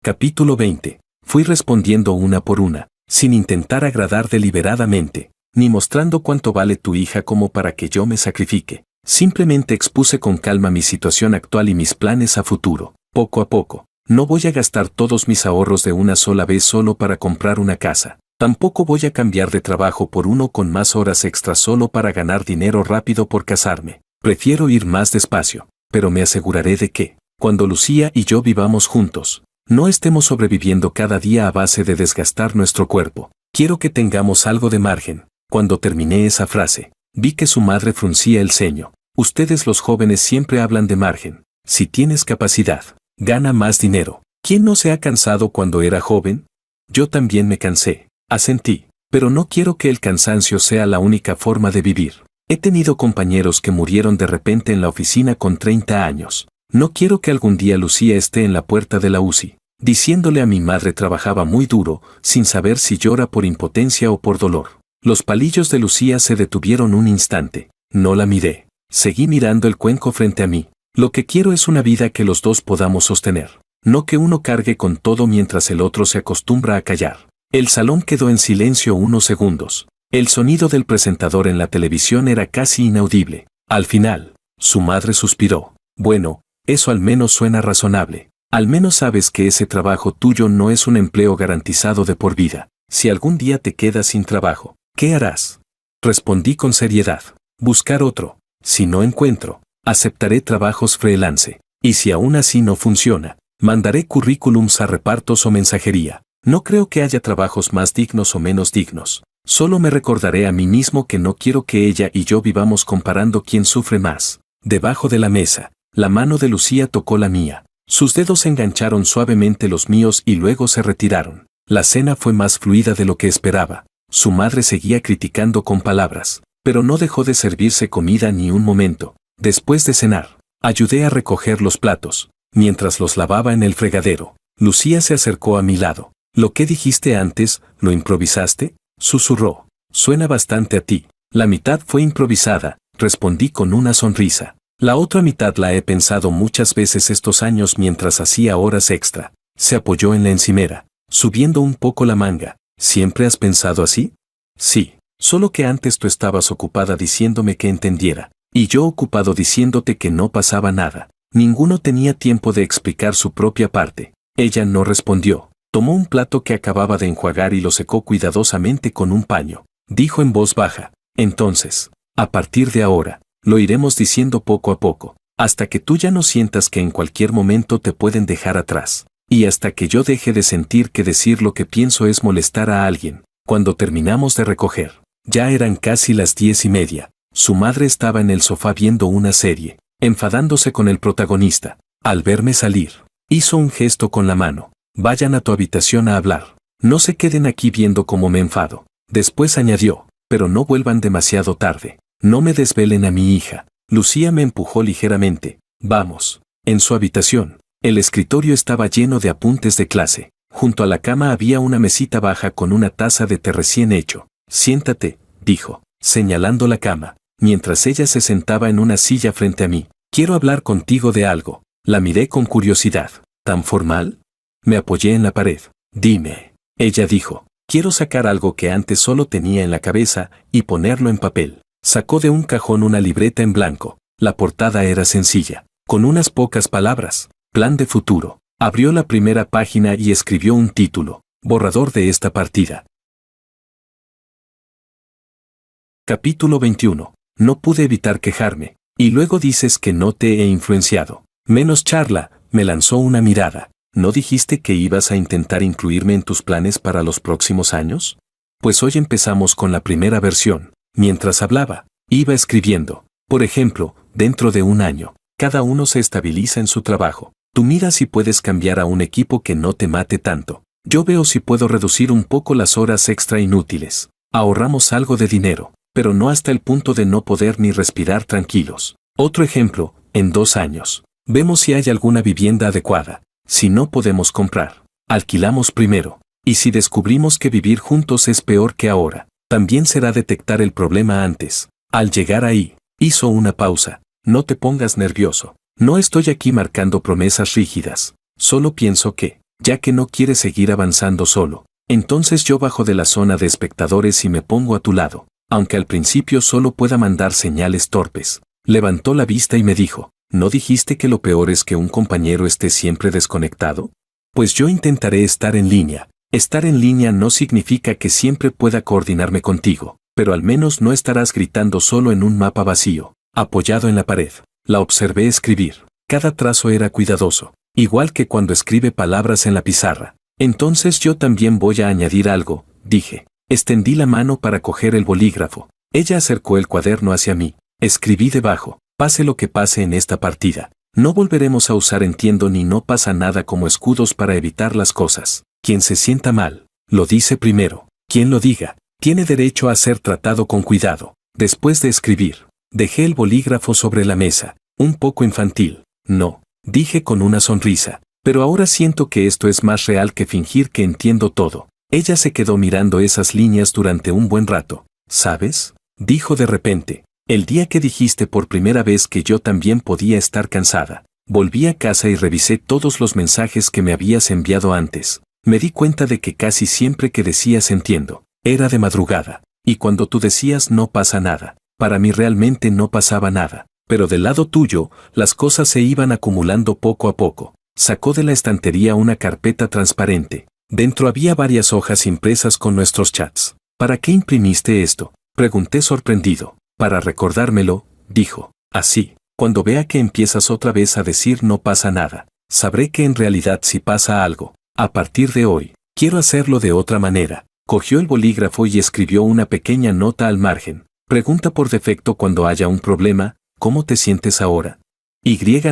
Capítulo 20. Fui respondiendo una por una, sin intentar agradar deliberadamente, ni mostrando cuánto vale tu hija como para que yo me sacrifique. Simplemente expuse con calma mi situación actual y mis planes a futuro. Poco a poco, no voy a gastar todos mis ahorros de una sola vez solo para comprar una casa. Tampoco voy a cambiar de trabajo por uno con más horas extras solo para ganar dinero rápido por casarme. Prefiero ir más despacio, pero me aseguraré de que, cuando Lucía y yo vivamos juntos, no estemos sobreviviendo cada día a base de desgastar nuestro cuerpo. Quiero que tengamos algo de margen. Cuando terminé esa frase, vi que su madre fruncía el ceño. Ustedes los jóvenes siempre hablan de margen. Si tienes capacidad, gana más dinero. ¿Quién no se ha cansado cuando era joven? Yo también me cansé, asentí, pero no quiero que el cansancio sea la única forma de vivir. He tenido compañeros que murieron de repente en la oficina con 30 años. No quiero que algún día Lucía esté en la puerta de la UCI, diciéndole a mi madre trabajaba muy duro, sin saber si llora por impotencia o por dolor. Los palillos de Lucía se detuvieron un instante. No la miré. Seguí mirando el cuenco frente a mí. Lo que quiero es una vida que los dos podamos sostener. No que uno cargue con todo mientras el otro se acostumbra a callar. El salón quedó en silencio unos segundos. El sonido del presentador en la televisión era casi inaudible. Al final, su madre suspiró. Bueno, eso al menos suena razonable. Al menos sabes que ese trabajo tuyo no es un empleo garantizado de por vida. Si algún día te quedas sin trabajo, ¿qué harás? Respondí con seriedad. Buscar otro. Si no encuentro, aceptaré trabajos freelance. Y si aún así no funciona, mandaré currículums a repartos o mensajería. No creo que haya trabajos más dignos o menos dignos. Solo me recordaré a mí mismo que no quiero que ella y yo vivamos comparando quién sufre más. Debajo de la mesa, la mano de Lucía tocó la mía. Sus dedos engancharon suavemente los míos y luego se retiraron. La cena fue más fluida de lo que esperaba. Su madre seguía criticando con palabras, pero no dejó de servirse comida ni un momento. Después de cenar, ayudé a recoger los platos. Mientras los lavaba en el fregadero, Lucía se acercó a mi lado. «¿Lo que dijiste antes, lo improvisaste?», susurró. «Suena bastante a ti». «La mitad fue improvisada», respondí con una sonrisa. «La otra mitad la he pensado muchas veces estos años mientras hacía horas extra». Se apoyó en la encimera, subiendo un poco la manga. «¿Siempre has pensado así?». «Sí, solo que antes tú estabas ocupada diciéndome que entendiera, y yo ocupado diciéndote que no pasaba nada». Ninguno tenía tiempo de explicar su propia parte. Ella no respondió. Tomó un plato que acababa de enjuagar y lo secó cuidadosamente con un paño. Dijo en voz baja: «Entonces, a partir de ahora, lo iremos diciendo poco a poco, hasta que tú ya no sientas que en cualquier momento te pueden dejar atrás, y hasta que yo deje de sentir que decir lo que pienso es molestar a alguien». Cuando terminamos de recoger, ya eran casi las 10:30. Su madre estaba en el sofá viendo una serie, enfadándose con el protagonista. Al verme salir, hizo un gesto con la mano. «Vayan a tu habitación a hablar. No se queden aquí viendo cómo me enfado». Después añadió: «Pero no vuelvan demasiado tarde. No me desvelen a mi hija». Lucía me empujó ligeramente. «Vamos». En su habitación, el escritorio estaba lleno de apuntes de clase. Junto a la cama había una mesita baja con una taza de té recién hecho. «Siéntate», dijo, señalando la cama, mientras ella se sentaba en una silla frente a mí. «Quiero hablar contigo de algo». La miré con curiosidad. «¿Tan formal?». Me apoyé en la pared. «Dime». Ella dijo: «Quiero sacar algo que antes solo tenía en la cabeza y ponerlo en papel». Sacó de un cajón una libreta en blanco. La portada era sencilla, con unas pocas palabras: «Plan de futuro». Abrió la primera página y escribió un título: «Borrador de esta partida». Capítulo 21. No pude evitar quejarme. Y luego dices que no te he influenciado. Menos charla, me lanzó una mirada. ¿No dijiste que ibas a intentar incluirme en tus planes para los próximos años? Pues hoy empezamos con la primera versión. Mientras hablaba, iba escribiendo. Por ejemplo, dentro de un año, cada uno se estabiliza en su trabajo. Tú miras si puedes cambiar a un equipo que no te mate tanto. Yo veo si puedo reducir un poco las horas extra inútiles. Ahorramos algo de dinero, pero no hasta el punto de no poder ni respirar tranquilos. Otro ejemplo, en 2 años. Vemos si hay alguna vivienda adecuada. Si no podemos comprar, alquilamos primero. Y si descubrimos que vivir juntos es peor que ahora, también será detectar el problema antes. Al llegar ahí, hizo una pausa. No te pongas nervioso. No estoy aquí marcando promesas rígidas. Solo pienso que, ya que no quieres seguir avanzando solo, entonces yo bajo de la zona de espectadores y me pongo a tu lado, aunque al principio solo pueda mandar señales torpes. Levantó la vista y me dijo, ¿no dijiste que lo peor es que un compañero esté siempre desconectado? Pues yo intentaré estar en línea. Estar en línea no significa que siempre pueda coordinarme contigo, pero al menos no estarás gritando solo en un mapa vacío, apoyado en la pared. La observé escribir. Cada trazo era cuidadoso, igual que cuando escribe palabras en la pizarra. Entonces yo también voy a añadir algo, dije. Extendí la mano para coger el bolígrafo. Ella acercó el cuaderno hacia mí. Escribí debajo, pase lo que pase en esta partida. No volveremos a usar entiendo ni no pasa nada como escudos para evitar las cosas. Quien se sienta mal, lo dice primero. Quien lo diga, tiene derecho a ser tratado con cuidado. Después de escribir, dejé el bolígrafo sobre la mesa, un poco infantil. No, dije con una sonrisa, pero ahora siento que esto es más real que fingir que entiendo todo. Ella se quedó mirando esas líneas durante un buen rato. ¿Sabes? Dijo de repente, el día que dijiste por primera vez que yo también podía estar cansada. Volví a casa y revisé todos los mensajes que me habías enviado antes. Me di cuenta de que casi siempre que decías entiendo, era de madrugada. Y cuando tú decías no pasa nada, para mí realmente no pasaba nada. Pero del lado tuyo, las cosas se iban acumulando poco a poco. Sacó de la estantería una carpeta transparente. Dentro había varias hojas impresas con nuestros chats. ¿Para qué imprimiste esto? Pregunté sorprendido. Para recordármelo, dijo. Así, cuando vea que empiezas otra vez a decir no pasa nada, sabré que en realidad sí pasa algo. A partir de hoy, quiero hacerlo de otra manera. Cogió el bolígrafo y escribió una pequeña nota al margen. Pregunta por defecto cuando haya un problema, ¿cómo te sientes ahora?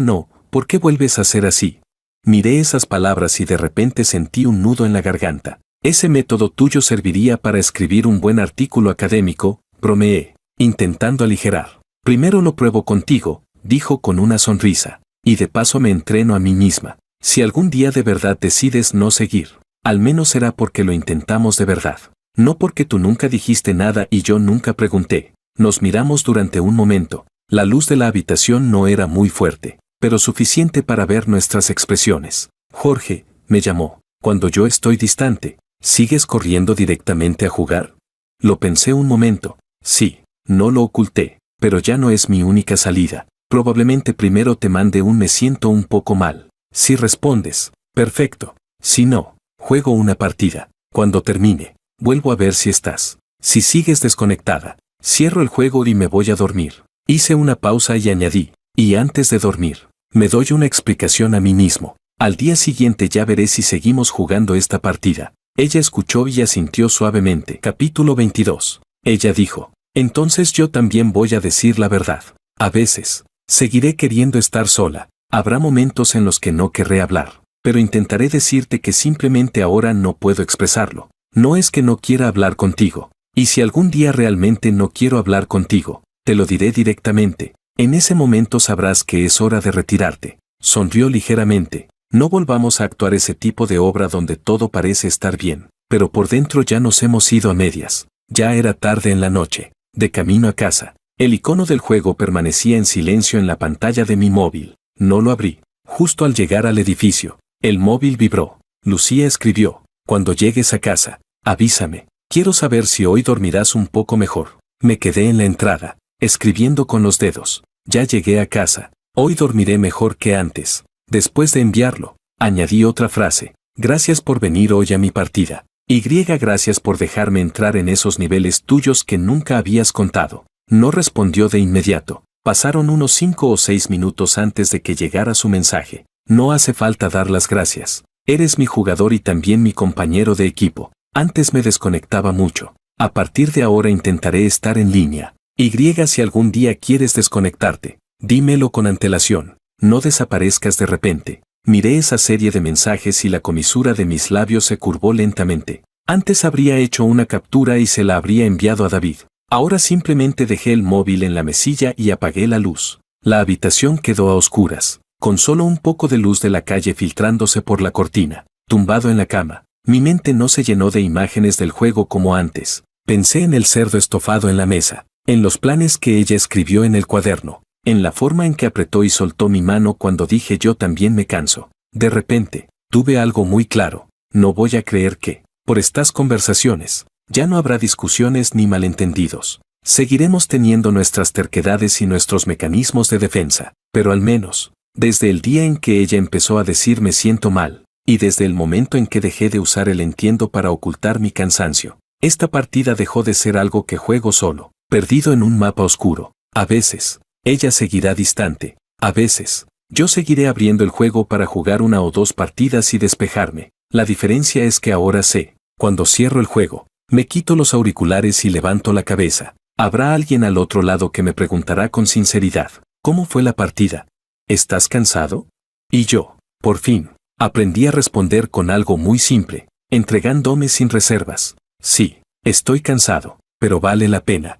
No, ¿por qué vuelves a ser así? Miré esas palabras y de repente sentí un nudo en la garganta. Ese método tuyo serviría para escribir un buen artículo académico, bromeé, intentando aligerar. Primero lo pruebo contigo, dijo con una sonrisa, y de paso me entreno a mí misma. Si algún día de verdad decides no seguir, al menos será porque lo intentamos de verdad. No porque tú nunca dijiste nada y yo nunca pregunté. Nos miramos durante un momento. La luz de la habitación no era muy fuerte, pero suficiente para ver nuestras expresiones. Jorge, me llamó. Cuando yo estoy distante, ¿sigues corriendo directamente a jugar? Lo pensé un momento. Sí, no lo oculté, pero ya no es mi única salida. Probablemente primero te mande un me siento un poco mal. Si respondes, perfecto. Si no, juego una partida. Cuando termine, vuelvo a ver si estás. Si sigues desconectada, cierro el juego y me voy a dormir. Hice una pausa y añadí, y antes de dormir, me doy una explicación a mí mismo. Al día siguiente ya veré si seguimos jugando esta partida. Ella escuchó y asintió suavemente. Capítulo 22. Ella dijo, entonces yo también voy a decir la verdad. A veces, seguiré queriendo estar sola. Habrá momentos en los que no querré hablar, pero intentaré decirte que simplemente ahora no puedo expresarlo. No es que no quiera hablar contigo, y si algún día realmente no quiero hablar contigo, te lo diré directamente. En ese momento sabrás que es hora de retirarte. Sonrió ligeramente. No volvamos a actuar ese tipo de obra donde todo parece estar bien, pero por dentro ya nos hemos ido a medias. Ya era tarde en la noche. De camino a casa, el icono del juego permanecía en silencio en la pantalla de mi móvil. No lo abrí. Justo al llegar al edificio, el móvil vibró. Lucía escribió, cuando llegues a casa, avísame. Quiero saber si hoy dormirás un poco mejor. Me quedé en la entrada, escribiendo con los dedos. Ya llegué a casa. Hoy dormiré mejor que antes. Después de enviarlo, añadí otra frase. Gracias por venir hoy a mi partida. Gracias por dejarme entrar en esos niveles tuyos que nunca habías contado. No respondió de inmediato. Pasaron unos 5 o 6 minutos antes de que llegara su mensaje. No hace falta dar las gracias. Eres mi jugador y también mi compañero de equipo. Antes me desconectaba mucho. A partir de ahora intentaré estar en línea. Si algún día quieres desconectarte, dímelo con antelación. No desaparezcas de repente. Miré esa serie de mensajes y la comisura de mis labios se curvó lentamente. Antes habría hecho una captura y se la habría enviado a David. Ahora simplemente dejé el móvil en la mesilla y apagué la luz. La habitación quedó a oscuras, con solo un poco de luz de la calle filtrándose por la cortina. Tumbado en la cama, mi mente no se llenó de imágenes del juego como antes. Pensé en el cerdo estofado en la mesa, en los planes que ella escribió en el cuaderno, en la forma en que apretó y soltó mi mano cuando dije yo también me canso. De repente, tuve algo muy claro. No voy a creer que, por estas conversaciones, ya no habrá discusiones ni malentendidos. Seguiremos teniendo nuestras terquedades y nuestros mecanismos de defensa, pero al menos, desde el día en que ella empezó a decir me siento mal, y desde el momento en que dejé de usar el entiendo para ocultar mi cansancio, esta partida dejó de ser algo que juego solo, perdido en un mapa oscuro. A veces, ella seguirá distante, a veces, yo seguiré abriendo el juego para jugar 1 o 2 partidas y despejarme. La diferencia es que ahora sé, cuando cierro el juego, me quito los auriculares y levanto la cabeza. Habrá alguien al otro lado que me preguntará con sinceridad, ¿cómo fue la partida? ¿Estás cansado? Y yo, por fin, aprendí a responder con algo muy simple, entregándome sin reservas. Sí, estoy cansado, pero vale la pena.